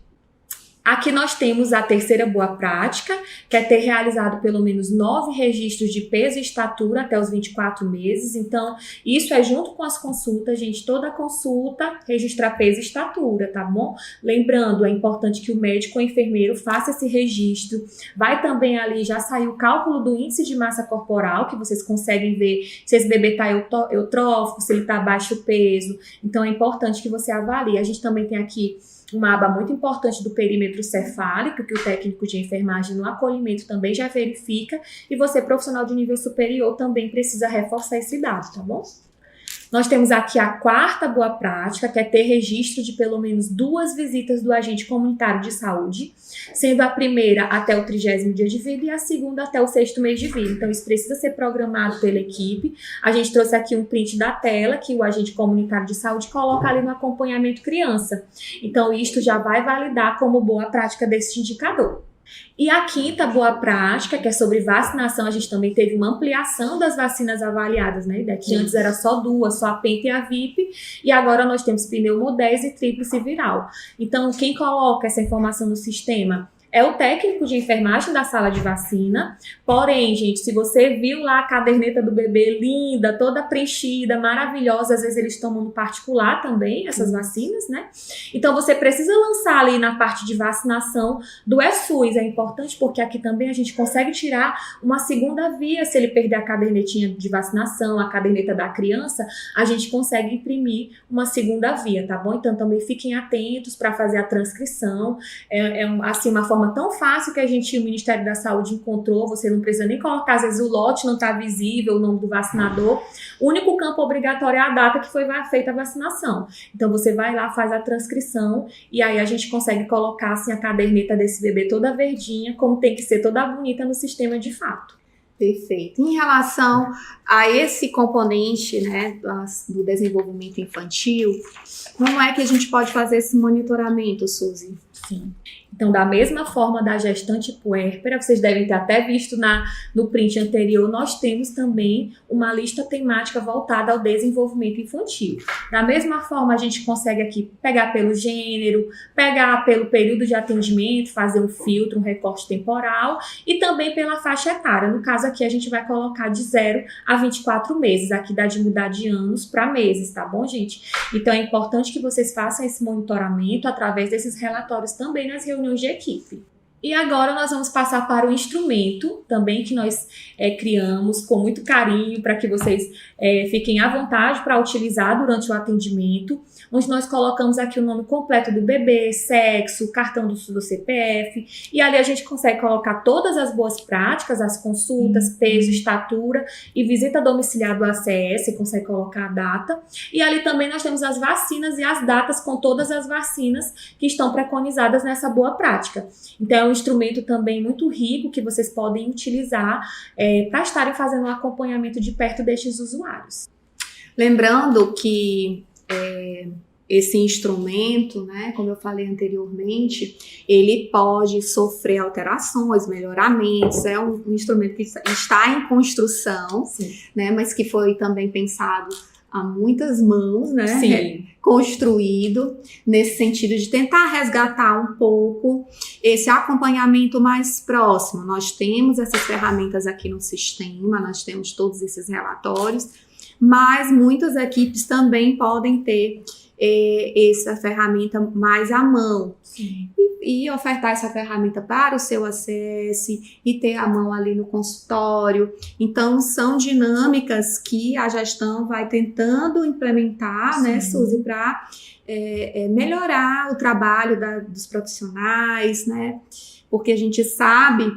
Aqui nós temos a terceira boa prática, que é ter realizado pelo menos 9 registros de peso e estatura até os 24 meses. Então, isso é junto com as consultas, gente. Toda consulta registrar peso e estatura, tá bom? Lembrando, é importante que o médico ou enfermeiro faça esse registro. Vai também ali, já saiu o cálculo do índice de massa corporal, que vocês conseguem ver se esse bebê está eutrófico, se ele está abaixo peso. Então, é importante que você avalie. A gente também tem aqui uma aba muito importante do perímetro cefálico, que o técnico de enfermagem no acolhimento também já verifica, e você, profissional de nível superior, também precisa reforçar esse dado, tá bom? Nós temos aqui a quarta boa prática, que é ter registro de pelo menos 2 visitas do agente comunitário de saúde, sendo a primeira até o 30º dia de vida e a segunda até o 6º mês de vida. Então, isso precisa ser programado pela equipe. A gente trouxe aqui um print da tela que o agente comunitário de saúde coloca ali no acompanhamento criança. Então, isto já vai validar como boa prática desse indicador. E a quinta boa prática, que é sobre vacinação, a gente também teve uma ampliação das vacinas avaliadas, né? Que antes era só 2, só a penta e a VIP, e agora nós temos pneumodese e tríplice viral. Então, quem coloca essa informação no sistema é o técnico de enfermagem da sala de vacina. Porém, gente, se você viu lá a caderneta do bebê linda, toda preenchida, maravilhosa, às vezes eles tomam no particular também, essas vacinas, né? Então, você precisa lançar ali na parte de vacinação do ESUS. É importante porque aqui também a gente consegue tirar uma segunda via. Se ele perder a cadernetinha de vacinação, a caderneta da criança, a gente consegue imprimir uma segunda via, tá bom? Então, também fiquem atentos para fazer a transcrição. Assim, uma forma tão fácil que o Ministério da Saúde encontrou. Você não precisa nem colocar, às vezes o lote não está visível, o nome do vacinador. O único campo obrigatório é a data que foi feita a vacinação. Então você vai lá, faz a transcrição e aí a gente consegue colocar assim a caderneta desse bebê toda verdinha, como tem que ser, toda bonita no sistema de fato. Perfeito. Em relação a esse componente, né, do desenvolvimento infantil, como é que a gente pode fazer esse monitoramento, Suzy? Sim. Então, da mesma forma da gestante puérpera, vocês devem ter até visto no print anterior, nós temos também uma lista temática voltada ao desenvolvimento infantil. Da mesma forma, a gente consegue aqui pegar pelo gênero, pegar pelo período de atendimento, fazer um filtro, um recorte temporal e também pela faixa etária. No caso aqui, a gente vai colocar de 0 a 24 meses. Aqui dá de mudar de anos para meses, tá bom, gente? Então, é importante que vocês façam esse monitoramento através desses relatórios também nas reuniões de equipe. E agora nós vamos passar para o instrumento também que nós criamos com muito carinho para que vocês fiquem à vontade para utilizar durante o atendimento, onde nós colocamos aqui o nome completo do bebê, sexo, cartão do CPF, e ali a gente consegue colocar todas as boas práticas, as consultas, peso, estatura e visita domiciliar do ACS, consegue colocar a data, e ali também nós temos as vacinas e as datas com todas as vacinas que estão preconizadas nessa boa prática. Então é um instrumento também muito rico que vocês podem utilizar para estarem fazendo um acompanhamento de perto destes usuários. Lembrando que esse instrumento, né, como eu falei anteriormente, ele pode sofrer alterações, melhoramentos, é um instrumento que está em construção, né, mas que foi também pensado a muitas mãos, né? Sim. Construído nesse sentido de tentar resgatar um pouco esse acompanhamento mais próximo. Nós temos essas ferramentas aqui no sistema, nós temos todos esses relatórios, mas muitas equipes também podem ter essa ferramenta mais à mão. Sim. E ofertar essa ferramenta para o seu acesso e ter a mão ali no consultório. Então, são dinâmicas que a gestão vai tentando implementar, né, Suzy, para melhorar o trabalho dos profissionais, né? Porque a gente sabe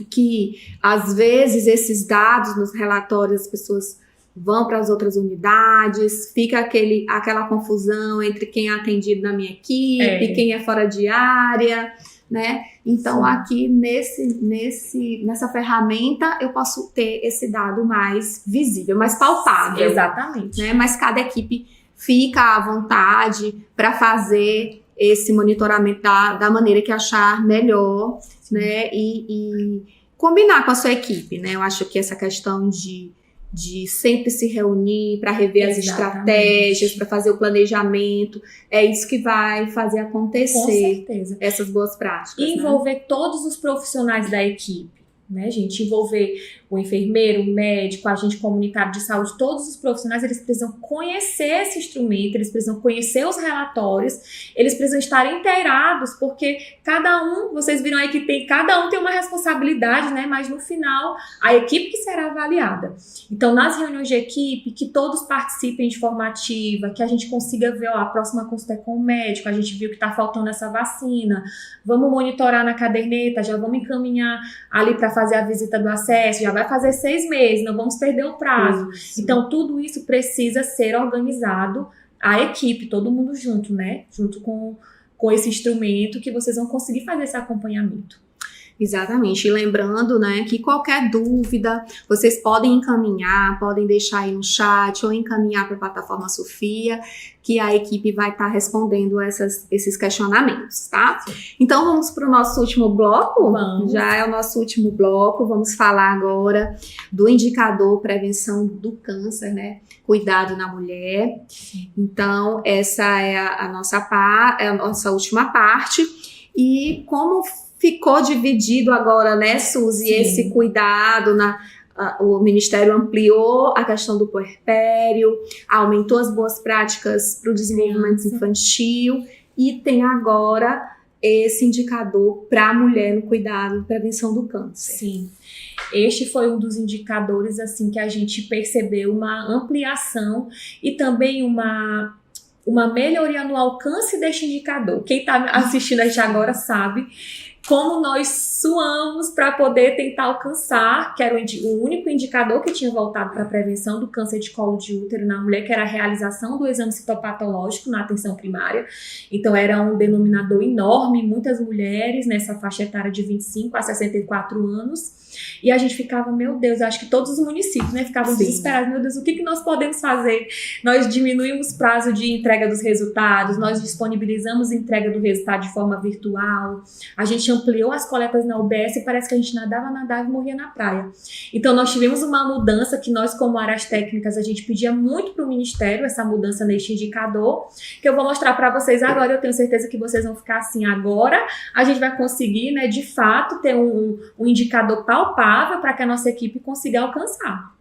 que, às vezes, esses dados nos relatórios, as pessoas vão para as outras unidades, fica aquela confusão entre quem é atendido na minha equipe, quem é fora de área, né? Então, aqui nessa ferramenta, eu posso ter esse dado mais visível, mais palpável. Exatamente. Né? Mas cada equipe fica à vontade para fazer esse monitoramento da maneira que achar melhor, né? E combinar com a sua equipe, né? Eu acho que essa questão de sempre se reunir para rever as estratégias, para fazer o planejamento, é isso que vai fazer acontecer. Com certeza. Essas boas práticas. E envolver todos os profissionais da equipe, né, gente? Envolver o enfermeiro, o médico, o agente comunitário de saúde, todos os profissionais, eles precisam conhecer esse instrumento, eles precisam conhecer os relatórios, eles precisam estar inteirados, porque vocês viram aí que cada um tem uma responsabilidade, né? Mas no final, a equipe que será avaliada. Então, nas reuniões de equipe, que todos participem de forma ativa, que a gente consiga ver, a próxima consulta é com o médico, a gente viu que está faltando essa vacina, vamos monitorar na caderneta, já vamos encaminhar ali para fazer a visita do acesso, já vai fazer 6 meses, não vamos perder o prazo. Isso. Então, tudo isso precisa ser organizado, a equipe, todo mundo junto, né? Junto com esse instrumento que vocês vão conseguir fazer esse acompanhamento. Exatamente, e lembrando, né, que qualquer dúvida vocês podem encaminhar, podem deixar aí no chat ou encaminhar para a plataforma Sofia, que a equipe vai estar respondendo esses questionamentos, tá? Então vamos para o nosso último bloco? Vamos. Já é o nosso último bloco, vamos falar agora do indicador prevenção do câncer, né? Cuidado na mulher. Então essa é a nossa última parte, e como ficou dividido agora, né, Suzy, esse cuidado, o Ministério ampliou a questão do puerpério, aumentou as boas práticas para o desenvolvimento infantil, e tem agora esse indicador para a mulher no cuidado e prevenção do câncer. Sim. Este foi um dos indicadores, assim, que a gente percebeu uma ampliação e também uma melhoria no alcance deste indicador. Quem está assistindo a gente agora sabe como nós suamos para poder tentar alcançar, que era o único indicador que tinha voltado para a prevenção do câncer de colo de útero na mulher, que era a realização do exame citopatológico na atenção primária. Então, era um denominador enorme, muitas mulheres nessa faixa etária de 25 a 64 anos. E a gente ficava, meu Deus, acho que todos os municípios, né, ficavam desesperados, meu Deus, o que nós podemos fazer? Nós diminuímos o prazo de entrega dos resultados, nós disponibilizamos a entrega do resultado de forma virtual, a gente ampliou as coletas na UBS e parece que a gente nadava e morria na praia. Então, nós tivemos uma mudança que nós, como áreas técnicas, a gente pedia muito para o Ministério, essa mudança neste indicador, que eu vou mostrar para vocês agora, eu tenho certeza que vocês vão ficar assim, agora a gente vai conseguir, né, de fato, ter um indicador palpável para que a nossa equipe consiga alcançar.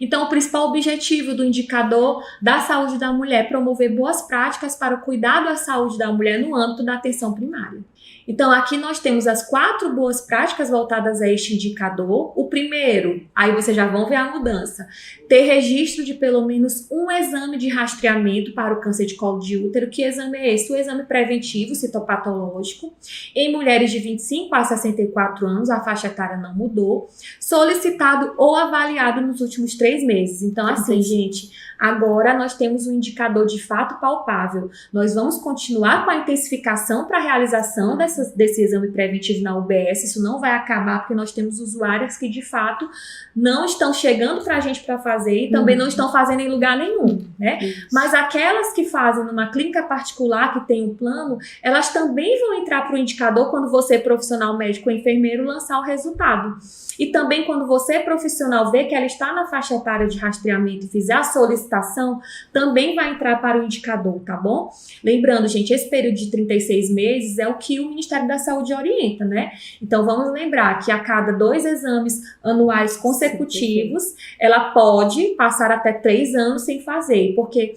Então, o principal objetivo do indicador da saúde da mulher é promover boas práticas para o cuidado à saúde da mulher no âmbito da atenção primária. Então, aqui nós temos as 4 boas práticas voltadas a este indicador. O primeiro, aí vocês já vão ver a mudança, ter registro de pelo menos um exame de rastreamento para o câncer de colo de útero. Que exame é esse? O exame preventivo citopatológico. Em mulheres de 25 a 64 anos, a faixa etária não mudou, solicitado ou avaliado nos últimos 3 meses. Então, assim, gente, agora nós temos um indicador de fato palpável. Nós vamos continuar com a intensificação para a realização desse exame preventivo na UBS. Isso não vai acabar, porque nós temos usuárias que de fato não estão chegando para a gente para fazer e também não estão fazendo em lugar nenhum, né? Mas aquelas que fazem numa clínica particular, que tem um plano, elas também vão entrar para o indicador quando você, profissional médico ou enfermeiro, lançar o resultado. E também quando você, profissional, vê que ela está na faixa etária de rastreamento e fizer a solicitação, também vai entrar para o indicador, tá bom? Lembrando, gente, esse período de 36 meses é o que o Ministério da Saúde orienta, né? Então, vamos lembrar que a cada 2 exames anuais consecutivos, ela pode passar até 3 anos sem fazer, porque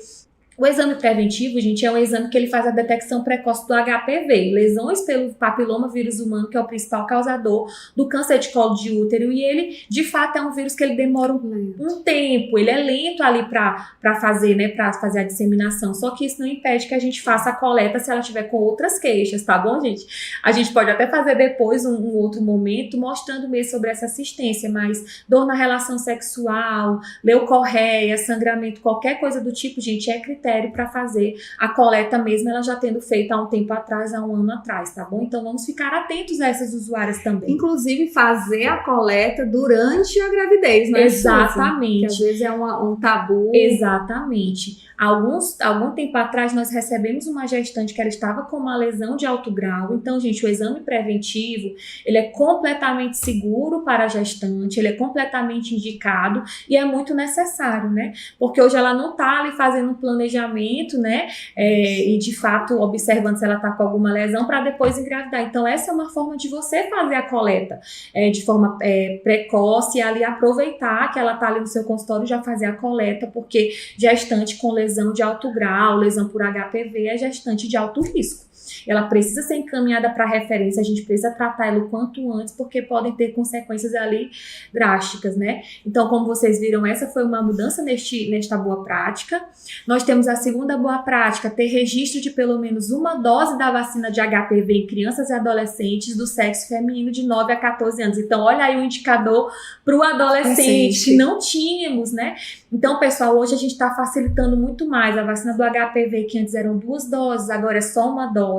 o exame preventivo, gente, é um exame que ele faz a detecção precoce do HPV, lesões pelo papiloma vírus humano, que é o principal causador do câncer de colo de útero, e ele, de fato, é um vírus que ele demora um tempo, ele é lento ali para fazer, né, para fazer a disseminação, só que isso não impede que a gente faça a coleta se ela tiver com outras queixas, tá bom, gente? A gente pode até fazer depois um outro momento mostrando mesmo sobre essa assistência, mas dor na relação sexual, leucorreia, sangramento, qualquer coisa do tipo, gente, é critério para fazer a coleta mesmo, ela já tendo feito há um tempo atrás, há 1 ano atrás, tá bom? Então vamos ficar atentos a essas usuárias também. Inclusive fazer a coleta durante a gravidez, não é? Exatamente. Que às vezes é um tabu. Exatamente. Algum tempo atrás nós recebemos uma gestante que ela estava com uma lesão de alto grau. Então, gente, o exame preventivo, ele é completamente seguro para a gestante, ele é completamente indicado e é muito necessário, né? Porque hoje ela não está ali fazendo um planejamento, né? E de fato observando se ela está com alguma lesão para depois engravidar. Então, essa é uma forma de você fazer a coleta de forma precoce e ali aproveitar que ela está ali no seu consultório e já fazer a coleta, porque gestante com lesão de alto grau, lesão por HPV, é gestante de alto risco. Ela precisa ser encaminhada para referência, a gente precisa tratar ela o quanto antes, porque podem ter consequências ali drásticas, né? Então, como vocês viram, essa foi uma mudança nesta boa prática. Nós temos a segunda boa prática, ter registro de pelo menos uma dose da vacina de HPV em crianças e adolescentes do sexo feminino de 9 a 14 anos. Então, olha aí o indicador para o adolescente, que não tínhamos, né? Então, pessoal, hoje a gente está facilitando muito mais. A vacina do HPV, que antes eram 2 doses, agora é só 1 dose.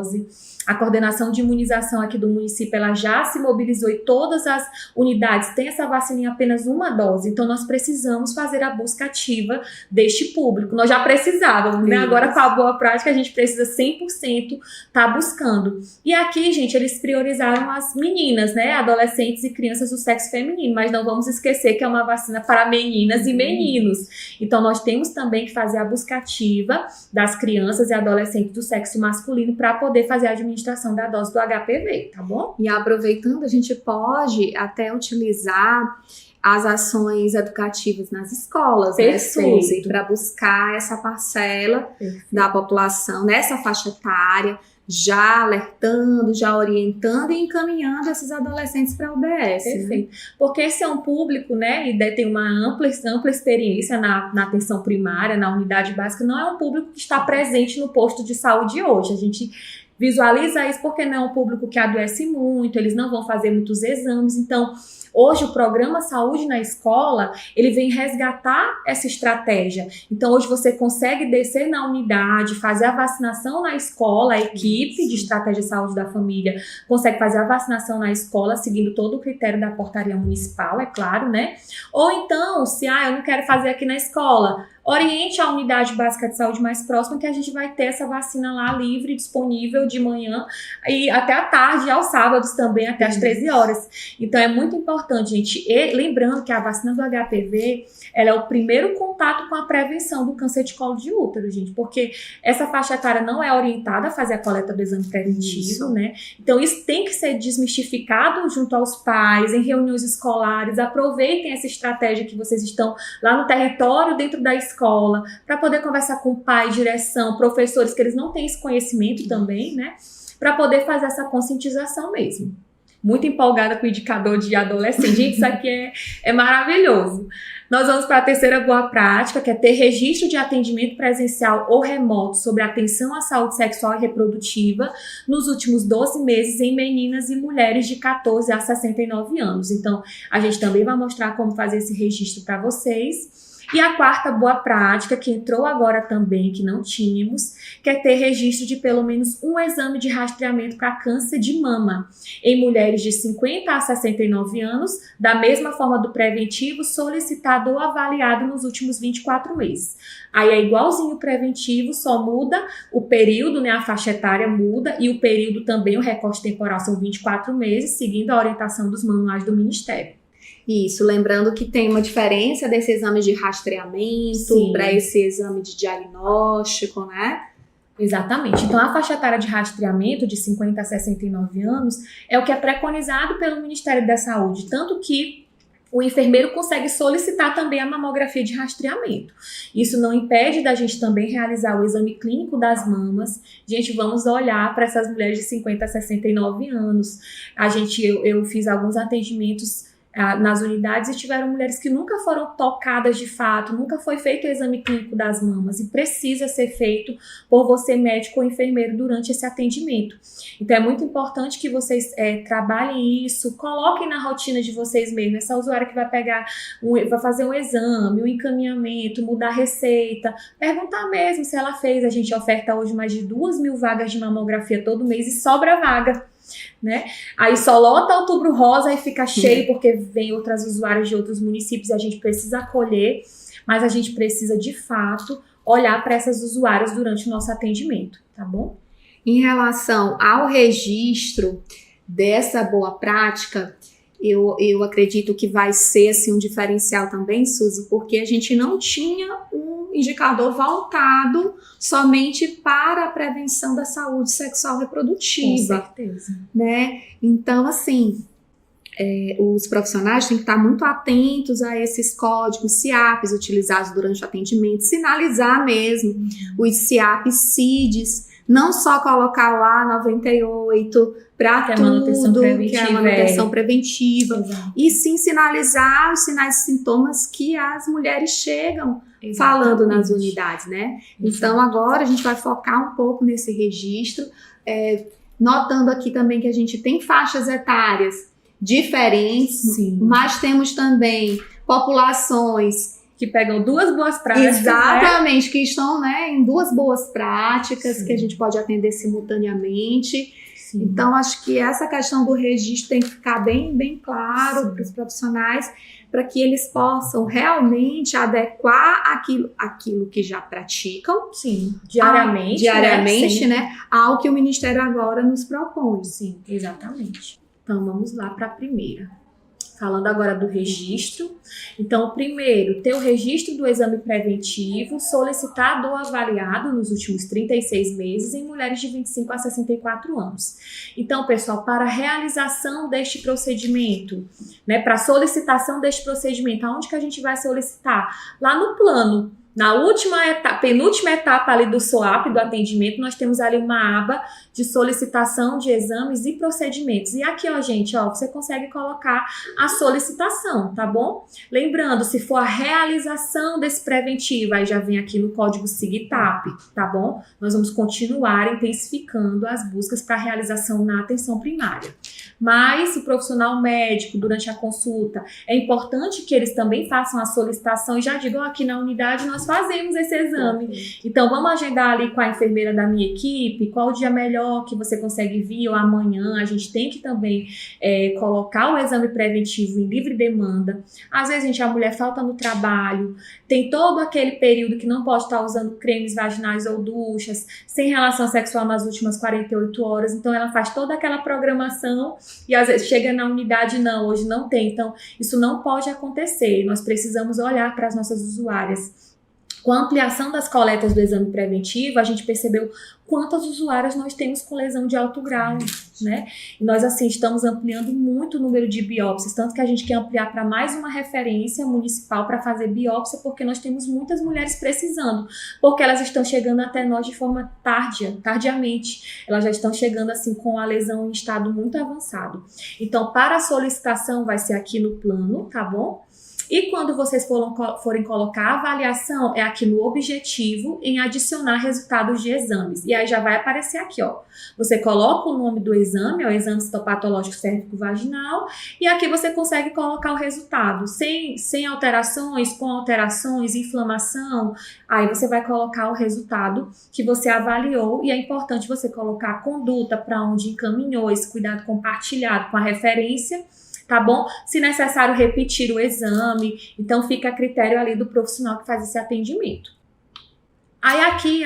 A coordenação de imunização aqui do município, ela já se mobilizou e todas as unidades têm essa vacina em apenas 1 dose. Então, nós precisamos fazer a busca ativa deste público. Nós já precisávamos, né? Agora, com a boa prática, a gente precisa 100% estar buscando. E aqui, gente, eles priorizaram as meninas, né? Adolescentes e crianças do sexo feminino. Mas não vamos esquecer que é uma vacina para meninas e meninos. Então, nós temos também que fazer a busca ativa das crianças e adolescentes do sexo masculino para poder fazer a administração da dose do HPV, tá bom? E aproveitando, a gente pode até utilizar as ações educativas nas escolas, né, Suzy, para buscar essa parcela da população nessa faixa etária, já alertando, já orientando e encaminhando esses adolescentes para a UBS. Perfeito. Né? Porque esse é um público, né, e tem uma ampla experiência na atenção primária, na unidade básica, não é um público que está presente no posto de saúde hoje. A gente visualiza isso porque não é um público que adoece muito, eles não vão fazer muitos exames. Então, hoje o programa Saúde na Escola, ele vem resgatar essa estratégia. Então, hoje você consegue descer na unidade, fazer a vacinação na escola, a equipe de estratégia de saúde da família consegue fazer a vacinação na escola, seguindo todo o critério da portaria municipal, é claro, né? Ou então, se eu não quero fazer aqui na escola, oriente a unidade básica de saúde mais próxima, que a gente vai ter essa vacina lá livre, disponível de manhã e até à tarde, aos sábados também, até às 13 horas. Então, é muito importante, gente. E lembrando que a vacina do HPV, ela é o primeiro contato com a prevenção do câncer de colo de útero, gente, porque essa faixa etária não é orientada a fazer a coleta do exame preventivo, né? Então, isso tem que ser desmistificado junto aos pais, em reuniões escolares. Aproveitem essa estratégia que vocês estão lá no território, dentro da escola, para poder conversar com o pai, direção, professores, que eles não têm esse conhecimento também, né? Para poder fazer essa conscientização mesmo. Muito empolgada com o indicador de adolescente. Gente, isso aqui é maravilhoso. Nós vamos para a terceira boa prática, que é ter registro de atendimento presencial ou remoto sobre atenção à saúde sexual e reprodutiva nos últimos 12 meses em meninas e mulheres de 14 a 69 anos. Então, a gente também vai mostrar como fazer esse registro para vocês. E a quarta boa prática, que entrou agora também, que não tínhamos, que é ter registro de pelo menos um exame de rastreamento para câncer de mama em mulheres de 50 a 69 anos, da mesma forma do preventivo, solicitado ou avaliado nos últimos 24 meses. Aí é igualzinho o preventivo, só muda o período, né, a faixa etária muda, e o período também, o recorte temporal são 24 meses, seguindo a orientação dos manuais do Ministério. Isso, lembrando que tem uma diferença desse exame de rastreamento para esse exame de diagnóstico, né? Exatamente. Então, a faixa etária de rastreamento de 50 a 69 anos é o que é preconizado pelo Ministério da Saúde, tanto que o enfermeiro consegue solicitar também a mamografia de rastreamento. Isso não impede da gente também realizar o exame clínico das mamas. Gente, vamos olhar para essas mulheres de 50 a 69 anos. Eu fiz alguns atendimentos nas unidades e tiveram mulheres que nunca foram tocadas de fato, nunca foi feito o exame clínico das mamas e precisa ser feito por você, médico ou enfermeiro, durante esse atendimento. Então é muito importante que vocês trabalhem isso, coloquem na rotina de vocês mesmos. Essa usuária que vai vai fazer um exame, um encaminhamento, mudar a receita, perguntar mesmo se ela fez. A gente oferta hoje mais de 2.000 vagas de mamografia todo mês e sobra vaga, né? Aí só lota Outubro Rosa e fica cheio porque vem outras usuárias de outros municípios e a gente precisa acolher, mas a gente precisa de fato olhar para essas usuárias durante o nosso atendimento, tá bom? Em relação ao registro dessa boa prática, eu acredito que vai ser assim, um diferencial também, Suzy, porque a gente não tinha um indicador voltado somente para a prevenção da saúde sexual reprodutiva. Com certeza. Né? Então, assim, os profissionais têm que estar muito atentos a esses códigos CIAPs utilizados durante o atendimento, sinalizar mesmo os CIAPs CIDs, não só colocar o A98 para tudo, que é a manutenção preventiva, Exato. E sim sinalizar os sinais e sintomas que as mulheres chegam falando nas unidades, né? Então agora a gente vai focar um pouco nesse registro, notando aqui também que a gente tem faixas etárias diferentes, sim, mas temos também populações que pegam duas boas práticas. Exatamente, né? Que estão, né, em duas boas práticas, sim, que a gente pode atender simultaneamente. Sim. Então, acho que essa questão do registro tem que ficar bem, bem claro para os profissionais, para que eles possam realmente adequar aquilo que já praticam. Sim, diariamente, né, ao que o Ministério agora nos propõe. Sim, exatamente. Então, vamos lá para a primeira. Falando agora do registro. Então, primeiro, ter o registro do exame preventivo solicitado ou avaliado nos últimos 36 meses em mulheres de 25 a 64 anos. Então, pessoal, para a realização deste procedimento, né, para a solicitação deste procedimento, aonde que a gente vai solicitar? Lá no plano, Na última etapa, penúltima etapa ali do SOAP, do atendimento, nós temos ali uma aba de solicitação de exames e procedimentos. E aqui, ó, gente, ó, você consegue colocar a solicitação, tá bom? Lembrando, se for a realização desse preventivo, aí já vem aqui no código SIGTAP, tá bom? Nós vamos continuar intensificando as buscas para realização na atenção primária. Mas o profissional médico, durante a consulta, é importante que eles também façam a solicitação e já digam, aqui na unidade nós fazemos esse exame. Então, vamos agendar ali com a enfermeira da minha equipe, qual o dia melhor que você consegue vir, ou amanhã. A gente tem que também colocar o exame preventivo em livre demanda. Às vezes, gente, a mulher falta no trabalho, tem todo aquele período que não pode estar usando cremes vaginais ou duchas, sem relação sexual nas últimas 48 horas. Então, ela faz toda aquela programação e às vezes chega na unidade, não, hoje não tem. Então, isso não pode acontecer. Nós precisamos olhar para as nossas usuárias. Com a ampliação das coletas do exame preventivo, a gente percebeu quantas usuárias nós temos com lesão de alto grau, né? E nós, assim, estamos ampliando muito o número de biópsias, tanto que a gente quer ampliar para mais uma referência municipal para fazer biópsia, porque nós temos muitas mulheres precisando, porque elas estão chegando até nós de forma tardiamente. Elas já estão chegando, assim, com a lesão em estado muito avançado. Então, para a solicitação, vai ser aqui no plano, tá bom? E quando vocês forem colocar a avaliação, é aqui no objetivo, em adicionar resultados de exames. E aí já vai aparecer aqui, ó. Você coloca o nome do exame, ó, exame citopatológico cérvico-vaginal, e aqui você consegue colocar o resultado, sem alterações, com alterações, inflamação. Aí você vai colocar o resultado que você avaliou, e é importante você colocar a conduta, para onde encaminhou, esse cuidado compartilhado com a referência, tá bom? Se necessário, repetir o exame. Então, fica a critério ali do profissional que faz esse atendimento. Aí, aqui...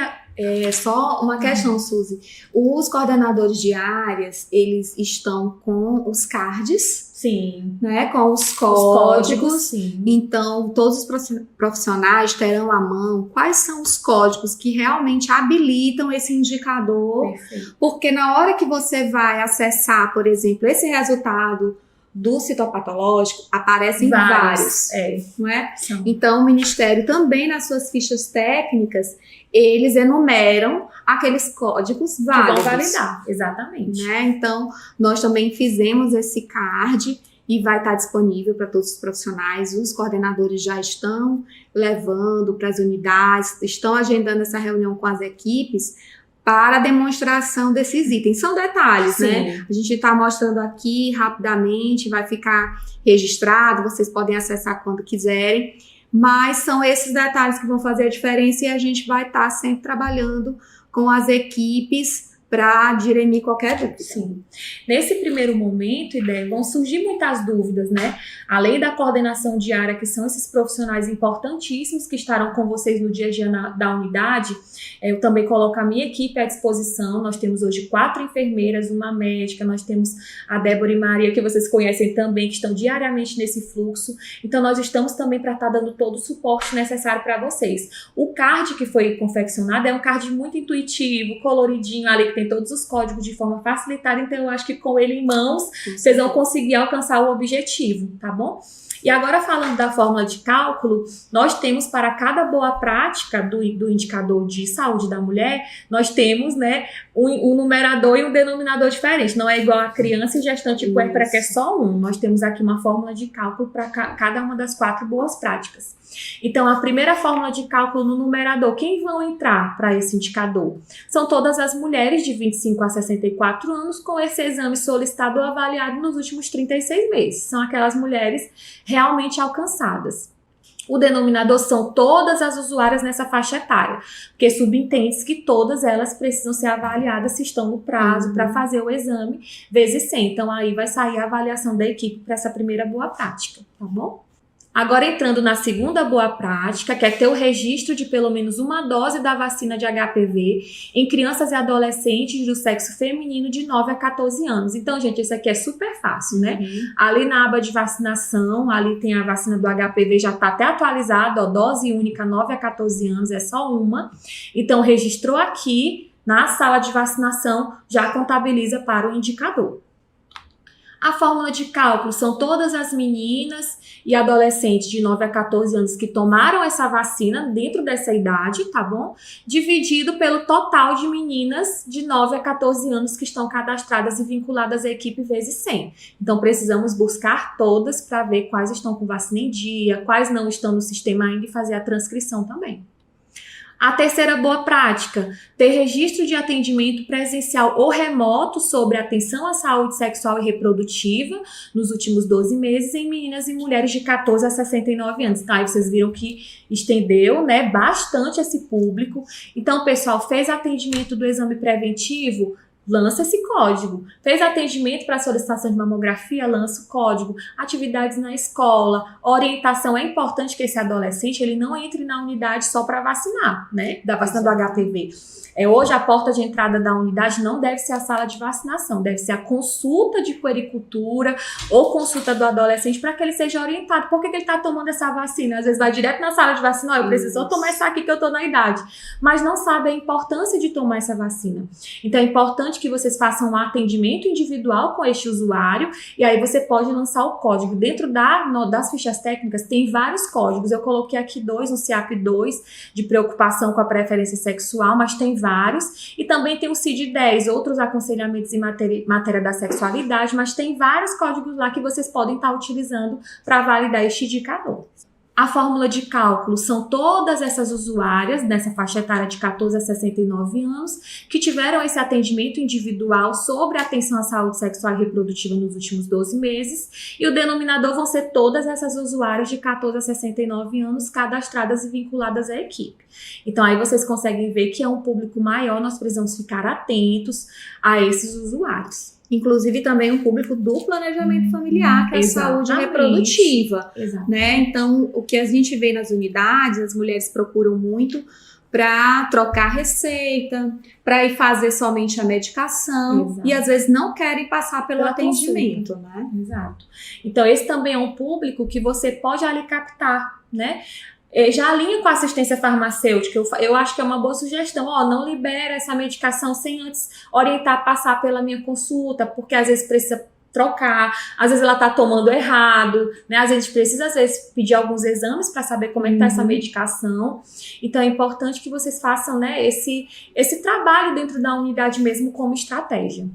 só uma questão, Suzy. Os coordenadores de áreas, eles estão com os cards, sim, né? Com os códigos. Sim. Então, todos os profissionais terão à mão quais são os códigos que realmente habilitam esse indicador. Perfeito. Porque na hora que você vai acessar, por exemplo, esse resultado do citopatológico, aparecem vários, não é? Sim. Então, o Ministério também, nas suas fichas técnicas, eles enumeram aqueles códigos válidos. Que vão validar, exatamente. Né? Então, nós também fizemos esse card e vai estar disponível para todos os profissionais. Os coordenadores já estão levando para as unidades, estão agendando essa reunião com as equipes para a demonstração desses itens. São detalhes, Sim. né? A gente está mostrando aqui rapidamente, vai ficar registrado, vocês podem acessar quando quiserem, mas são esses detalhes que vão fazer a diferença e a gente vai estar sempre trabalhando com as equipes para dirimir qualquer dúvida. Sim. Nesse primeiro momento, vão surgir muitas dúvidas, né? Além da coordenação diária, que são esses profissionais importantíssimos que estarão com vocês no dia a dia da unidade, eu também coloco a minha equipe à disposição. Nós temos hoje 4 enfermeiras, uma médica, nós temos a Débora e Maria, que vocês conhecem também, que estão diariamente nesse fluxo. Então, nós estamos também para estar dando todo o suporte necessário para vocês. O card que foi confeccionado é um card muito intuitivo, coloridinho, ali que tem todos os códigos de forma facilitada, então eu acho que com ele em mãos, vocês vão conseguir alcançar o objetivo, tá bom? E agora, falando da fórmula de cálculo, nós temos para cada boa prática do indicador de saúde da mulher, nós temos, né, um numerador e um denominador diferente. Não é igual a criança e gestante puérpera, que é só um. Nós temos aqui uma fórmula de cálculo para cada uma das 4 boas práticas. Então, a primeira fórmula de cálculo no numerador, quem vão entrar para esse indicador? São todas as mulheres de 25 a 64 anos com esse exame solicitado ou avaliado nos últimos 36 meses. São aquelas mulheres realmente alcançadas. O denominador são todas as usuárias nessa faixa etária, porque subentende-se que todas elas precisam ser avaliadas se estão no prazo para fazer o exame, vezes 100. Então, aí vai sair a avaliação da equipe para essa primeira boa prática, tá bom? Agora, entrando na segunda boa prática, que é ter o registro de pelo menos uma dose da vacina de HPV em crianças e adolescentes do sexo feminino de 9 a 14 anos. Então, gente, isso aqui é super fácil, né? Ali na aba de vacinação, ali tem a vacina do HPV, já está até atualizada, ó, dose única 9 a 14 anos, é só uma. Então, registrou aqui na sala de vacinação, já contabiliza para o indicador. A fórmula de cálculo são todas as meninas e adolescentes de 9 a 14 anos que tomaram essa vacina dentro dessa idade, tá bom? Dividido pelo total de meninas de 9 a 14 anos que estão cadastradas e vinculadas à equipe vezes 100. Então, precisamos buscar todas para ver quais estão com vacina em dia, quais não estão no sistema ainda e fazer a transcrição também. A terceira boa prática, ter registro de atendimento presencial ou remoto sobre atenção à saúde sexual e reprodutiva nos últimos 12 meses em meninas e mulheres de 14 a 69 anos. Tá? Aí vocês viram que estendeu, né, bastante esse público. Então, o pessoal fez atendimento do exame preventivo, lança esse código. Fez atendimento para solicitação de mamografia, lança o código. Atividades na escola, orientação. É importante que esse adolescente ele não entre na unidade só para vacinar, né? Da vacina do HPV. Hoje a porta de entrada da unidade não deve ser a sala de vacinação, deve ser a consulta de puericultura ou consulta do adolescente para que ele seja orientado. Por que ele está tomando essa vacina? Às vezes vai direto na sala de vacina, eu preciso tomar essa aqui que eu estou na idade, mas não sabe a importância de tomar essa vacina. Então é importante que vocês façam um atendimento individual com este usuário e aí você pode lançar o código. Dentro das fichas técnicas tem vários códigos, eu coloquei aqui 2 no CIAP-2 de preocupação com a preferência sexual, mas tem vários, e também tem o CID-10, outros aconselhamentos em matéria da sexualidade, mas tem vários códigos lá que vocês podem estar utilizando para validar este indicador. A fórmula de cálculo são todas essas usuárias nessa faixa etária de 14 a 69 anos que tiveram esse atendimento individual sobre a atenção à saúde sexual e reprodutiva nos últimos 12 meses e o denominador vão ser todas essas usuárias de 14 a 69 anos cadastradas e vinculadas à equipe. Então aí vocês conseguem ver que é um público maior, nós precisamos ficar atentos a esses usuários. Inclusive também um público do planejamento familiar, que é a saúde reprodutiva, né? Então, o que a gente vê nas unidades, as mulheres procuram muito para trocar receita, para ir fazer somente a medicação, e às vezes não querem passar pelo atendimento, né? Exato. Então, esse também é um público que você pode ali captar, né? Já alinha com a assistência farmacêutica, eu acho que é uma boa sugestão, não libera essa medicação sem antes orientar, passar pela minha consulta, porque às vezes precisa trocar, às vezes ela tá tomando errado, né, às vezes a gente precisa às vezes pedir alguns exames para saber como é que tá essa medicação, então é importante que vocês façam, né, esse trabalho dentro da unidade mesmo como estratégia.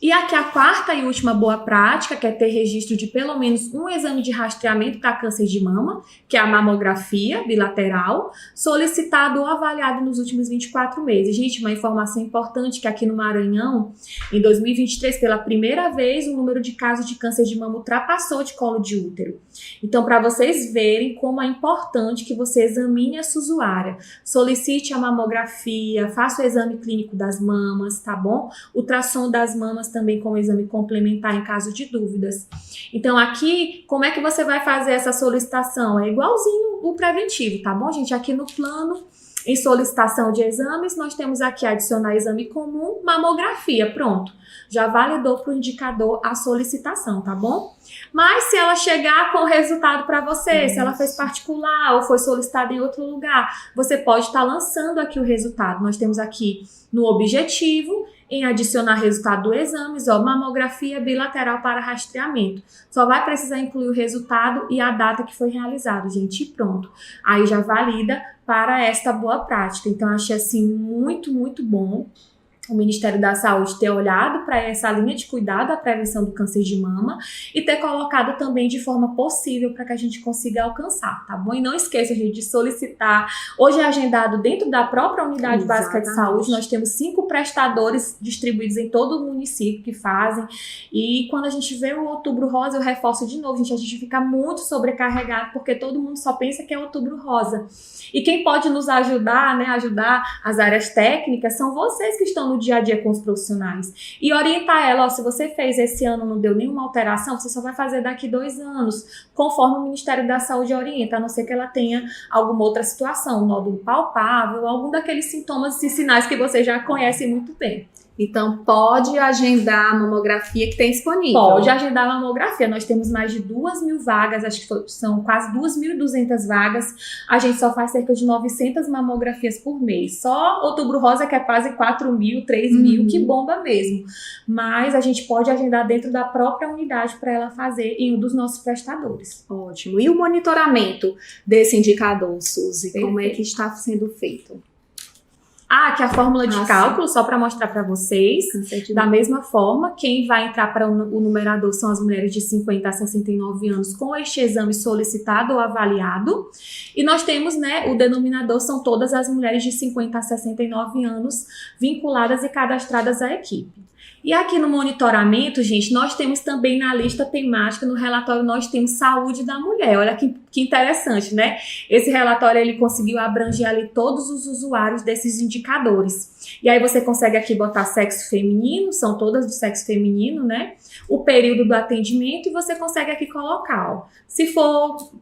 E aqui a quarta e última boa prática, que é ter registro de pelo menos um exame de rastreamento para câncer de mama, que é a mamografia bilateral, solicitado ou avaliado nos últimos 24 meses. Gente, uma informação importante que aqui no Maranhão, em 2023, pela primeira vez, o número de casos de câncer de mama ultrapassou de colo de útero. Então, para vocês verem como é importante que você examine essa usuária, solicite a mamografia, faça o exame clínico das mamas, tá bom? Ultrassom das mamas também como exame complementar em caso de dúvidas. Então aqui, como é que você vai fazer essa solicitação? É igualzinho o preventivo, tá bom, gente? Aqui no plano, em solicitação de exames, nós temos aqui adicionar exame comum, mamografia, pronto. Já validou para o indicador a solicitação, tá bom? Mas se ela chegar com o resultado para você, se ela fez particular ou foi solicitada em outro lugar, você pode estar lançando aqui o resultado. Nós temos aqui no objetivo, em adicionar resultado do exame, mamografia bilateral para rastreamento. Só vai precisar incluir o resultado e a data que foi realizado, gente, e pronto. Aí já valida para esta boa prática. Então, achei assim muito, muito bom o Ministério da Saúde ter olhado para essa linha de cuidado, a prevenção do câncer de mama e ter colocado também de forma possível para que a gente consiga alcançar, tá bom? E não esqueça, gente, de solicitar. Hoje é agendado dentro da própria unidade básica de saúde, nós temos 5 prestadores distribuídos em todo o município que fazem e quando a gente vê o Outubro Rosa, eu reforço de novo, gente, a gente fica muito sobrecarregado porque todo mundo só pensa que é Outubro Rosa. E quem pode nos ajudar, né, ajudar as áreas técnicas, são vocês que estão no dia a dia com os profissionais. E orientar ela, se você fez esse ano, não deu nenhuma alteração, você só vai fazer daqui 2 anos, conforme o Ministério da Saúde orienta, a não ser que ela tenha alguma outra situação, um nódulo palpável, algum daqueles sintomas e sinais que você já conhece muito bem. Então, pode agendar a mamografia que tem disponível. Pode agendar a mamografia. Nós temos mais de 2.000 vagas, acho que são quase 2.200 vagas. A gente só faz cerca de 900 mamografias por mês. Só Outubro Rosa, que é quase 4.000, 3.000, que bomba mesmo. Mas a gente pode agendar dentro da própria unidade para ela fazer em um dos nossos prestadores. Ótimo. E o monitoramento desse indicador, Suzy? Perfeito. Como é que está sendo feito? Que a fórmula de cálculo, só para mostrar para vocês. Da mesma forma, quem vai entrar para o numerador são as mulheres de 50 a 69 anos com este exame solicitado ou avaliado. E nós temos, né, o denominador são todas as mulheres de 50 a 69 anos vinculadas e cadastradas à equipe. E aqui no monitoramento, gente, nós temos também na lista temática, no relatório, nós temos saúde da mulher. Olha que interessante, né? Esse relatório, ele conseguiu abranger ali todos os usuários desses indicadores. E aí você consegue aqui botar sexo feminino, são todas do sexo feminino, né? O período do atendimento e você consegue aqui colocar, ó. Se for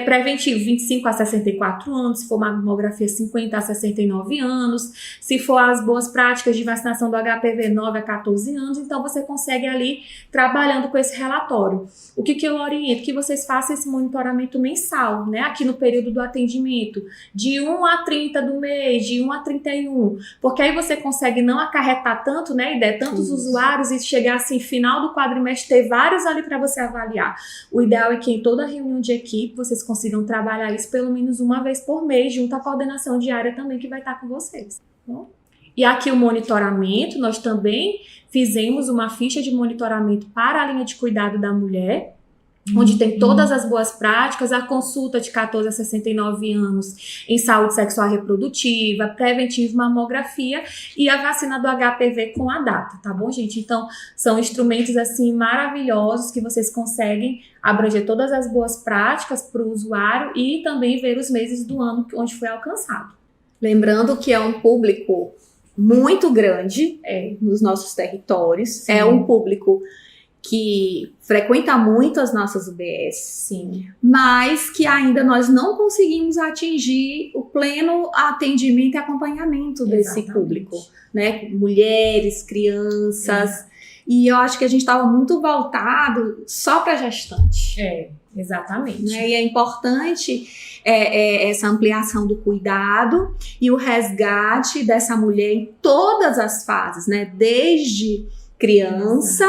preventivo, 25 a 64 anos, se for mamografia, 50 a 69 anos, se for as boas práticas de vacinação do HPV 9 a 14 anos, então você consegue ali trabalhando com esse relatório. O que eu oriento? Que vocês façam esse monitoramento mensal, né? Aqui no período do atendimento, de 1 a 30 do mês, de 1 a 31, porque aí você consegue não acarretar tanto, né, tantos usuários e chegar assim, final do quadrimestre, ter vários ali para você avaliar. O ideal é que em toda reunião de equipe, vocês consigam trabalhar isso pelo menos uma vez por mês, junto à coordenação diária também que vai estar com vocês. Bom? E aqui o monitoramento, nós também fizemos uma ficha de monitoramento para a linha de cuidado da mulher, onde tem todas as boas práticas, a consulta de 14 a 69 anos em saúde sexual e reprodutiva, preventivo, mamografia e a vacina do HPV com a data, tá bom, gente? Então, são instrumentos, assim, maravilhosos que vocês conseguem abranger todas as boas práticas para o usuário e também ver os meses do ano onde foi alcançado. Lembrando que é um público muito grande nos nossos territórios, é um público que frequenta muito as nossas UBS, sim, mas que ainda nós não conseguimos atingir o pleno atendimento e acompanhamento desse público, né? Mulheres, crianças, e eu acho que a gente estava muito voltado só para gestante. Exatamente. Né? E é importante essa ampliação do cuidado e o resgate dessa mulher em todas as fases, né? Desde criança,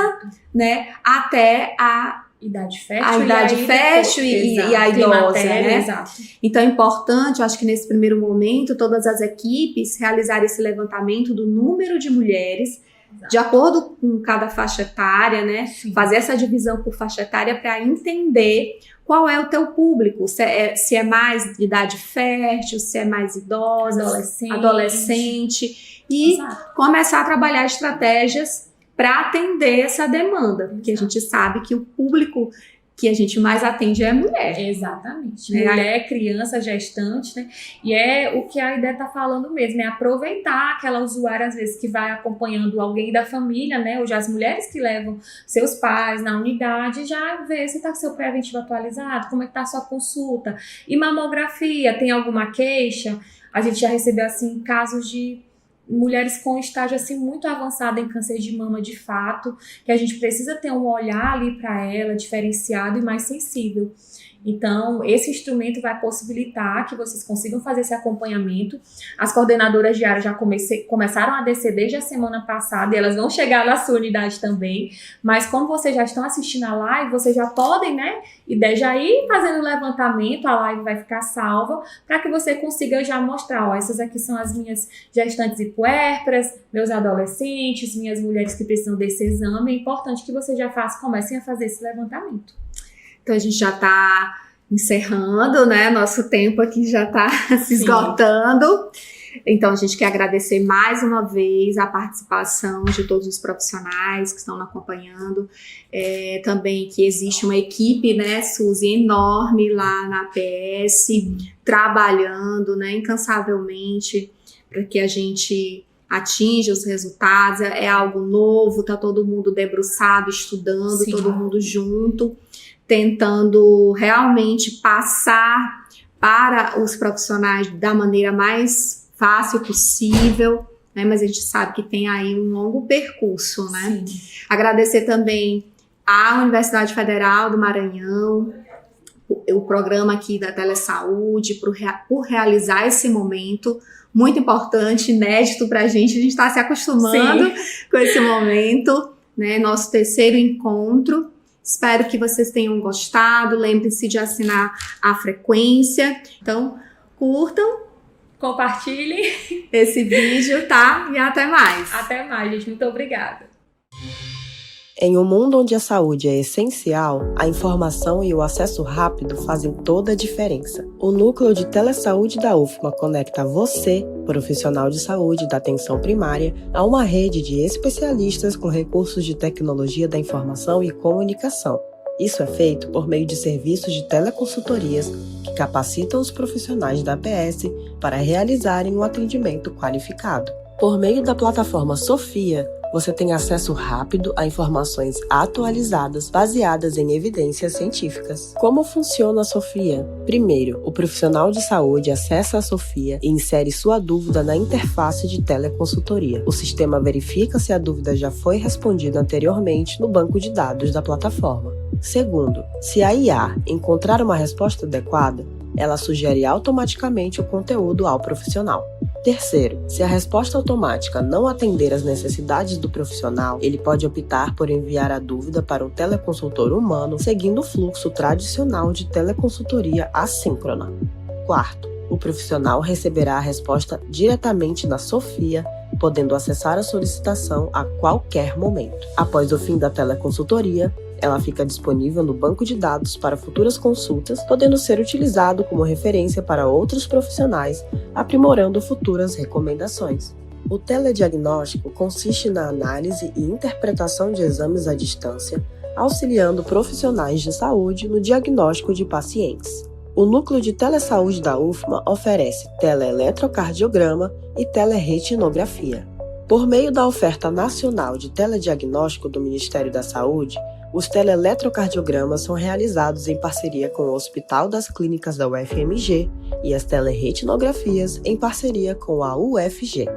né, até a idade fértil e a idosa, né? Exato. Então é importante, eu acho que nesse primeiro momento, todas as equipes realizarem esse levantamento do número de mulheres, de acordo com cada faixa etária, né? Sim. Fazer essa divisão por faixa etária para entender qual é o teu público, se é mais de idade fértil, se é mais idosa, adolescente e começar a trabalhar estratégias para atender essa demanda, porque a gente sabe que o público que a gente mais atende é a mulher. Exatamente. Mulher, criança, gestante, né? E é o que a ideia tá falando mesmo, é aproveitar aquela usuária, às vezes, que vai acompanhando alguém da família, né? Ou já as mulheres que levam seus pais na unidade, já ver se tá com seu preventivo atualizado, como é que tá a sua consulta. E mamografia, tem alguma queixa? A gente já recebeu, assim, casos de mulheres com estágio assim muito avançado em câncer de mama de fato, que a gente precisa ter um olhar ali para ela diferenciado e mais sensível. Então, esse instrumento vai possibilitar que vocês consigam fazer esse acompanhamento. As coordenadoras diárias já começaram a descer desde a semana passada e elas vão chegar na sua unidade também. Mas como vocês já estão assistindo a live, vocês já podem, né, já ir fazendo o levantamento, a live vai ficar salva, para que você consiga já mostrar, ó, essas aqui são as minhas gestantes e puérperas, meus adolescentes, minhas mulheres que precisam desse exame. É importante que vocês já comecem a fazer esse levantamento. Então a gente já está encerrando, né? Nosso tempo aqui já está se esgotando. Então a gente quer agradecer mais uma vez a participação de todos os profissionais que estão acompanhando. Também que existe uma equipe, né, Suzy, enorme lá na APS, trabalhando, né, incansavelmente para que a gente atinja os resultados. É algo novo, tá todo mundo debruçado, estudando, todo mundo junto, tentando realmente passar para os profissionais da maneira mais fácil possível né? Mas a gente sabe que tem aí um longo percurso, né? Sim. Agradecer também à Universidade Federal do Maranhão, o programa aqui da Telesaúde, por realizar esse momento muito importante, inédito para a gente está se acostumando com esse momento, né? Nosso terceiro encontro. Espero que vocês tenham gostado. Lembre-se de assinar a frequência. Então, curtam, compartilhe esse vídeo, tá? E até mais. Até mais, gente. Muito obrigada. Em um mundo onde a saúde é essencial, a informação e o acesso rápido fazem toda a diferença. O Núcleo de Telesaúde da UFMA conecta você, profissional de saúde da atenção primária, a uma rede de especialistas com recursos de tecnologia da informação e comunicação. Isso é feito por meio de serviços de teleconsultorias que capacitam os profissionais da APS para realizarem um atendimento qualificado. Por meio da plataforma Sofia, você tem acesso rápido a informações atualizadas baseadas em evidências científicas. Como funciona a Sofia? Primeiro, o profissional de saúde acessa a Sofia e insere sua dúvida na interface de teleconsultoria. O sistema verifica se a dúvida já foi respondida anteriormente no banco de dados da plataforma. Segundo, se a IA encontrar uma resposta adequada, ela sugere automaticamente o conteúdo ao profissional. Terceiro, se a resposta automática não atender às necessidades do profissional, ele pode optar por enviar a dúvida para um teleconsultor humano, seguindo o fluxo tradicional de teleconsultoria assíncrona. Quarto, o profissional receberá a resposta diretamente na Sofia, podendo acessar a solicitação a qualquer momento. Após o fim da teleconsultoria, ela fica disponível no banco de dados para futuras consultas, podendo ser utilizado como referência para outros profissionais, aprimorando futuras recomendações. O telediagnóstico consiste na análise e interpretação de exames à distância, auxiliando profissionais de saúde no diagnóstico de pacientes. O Núcleo de Telesaúde da UFMA oferece teleeletrocardiograma e teleretinografia. Por meio da oferta nacional de telediagnóstico do Ministério da Saúde, os teleeletrocardiogramas são realizados em parceria com o Hospital das Clínicas da UFMG e as teleretinografias em parceria com a UFG.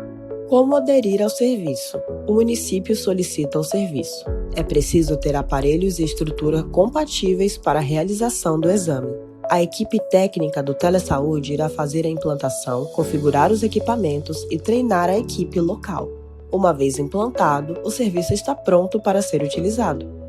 Como aderir ao serviço? O município solicita o serviço. É preciso ter aparelhos e estrutura compatíveis para a realização do exame. A equipe técnica do Telesaúde irá fazer a implantação, configurar os equipamentos e treinar a equipe local. Uma vez implantado, o serviço está pronto para ser utilizado.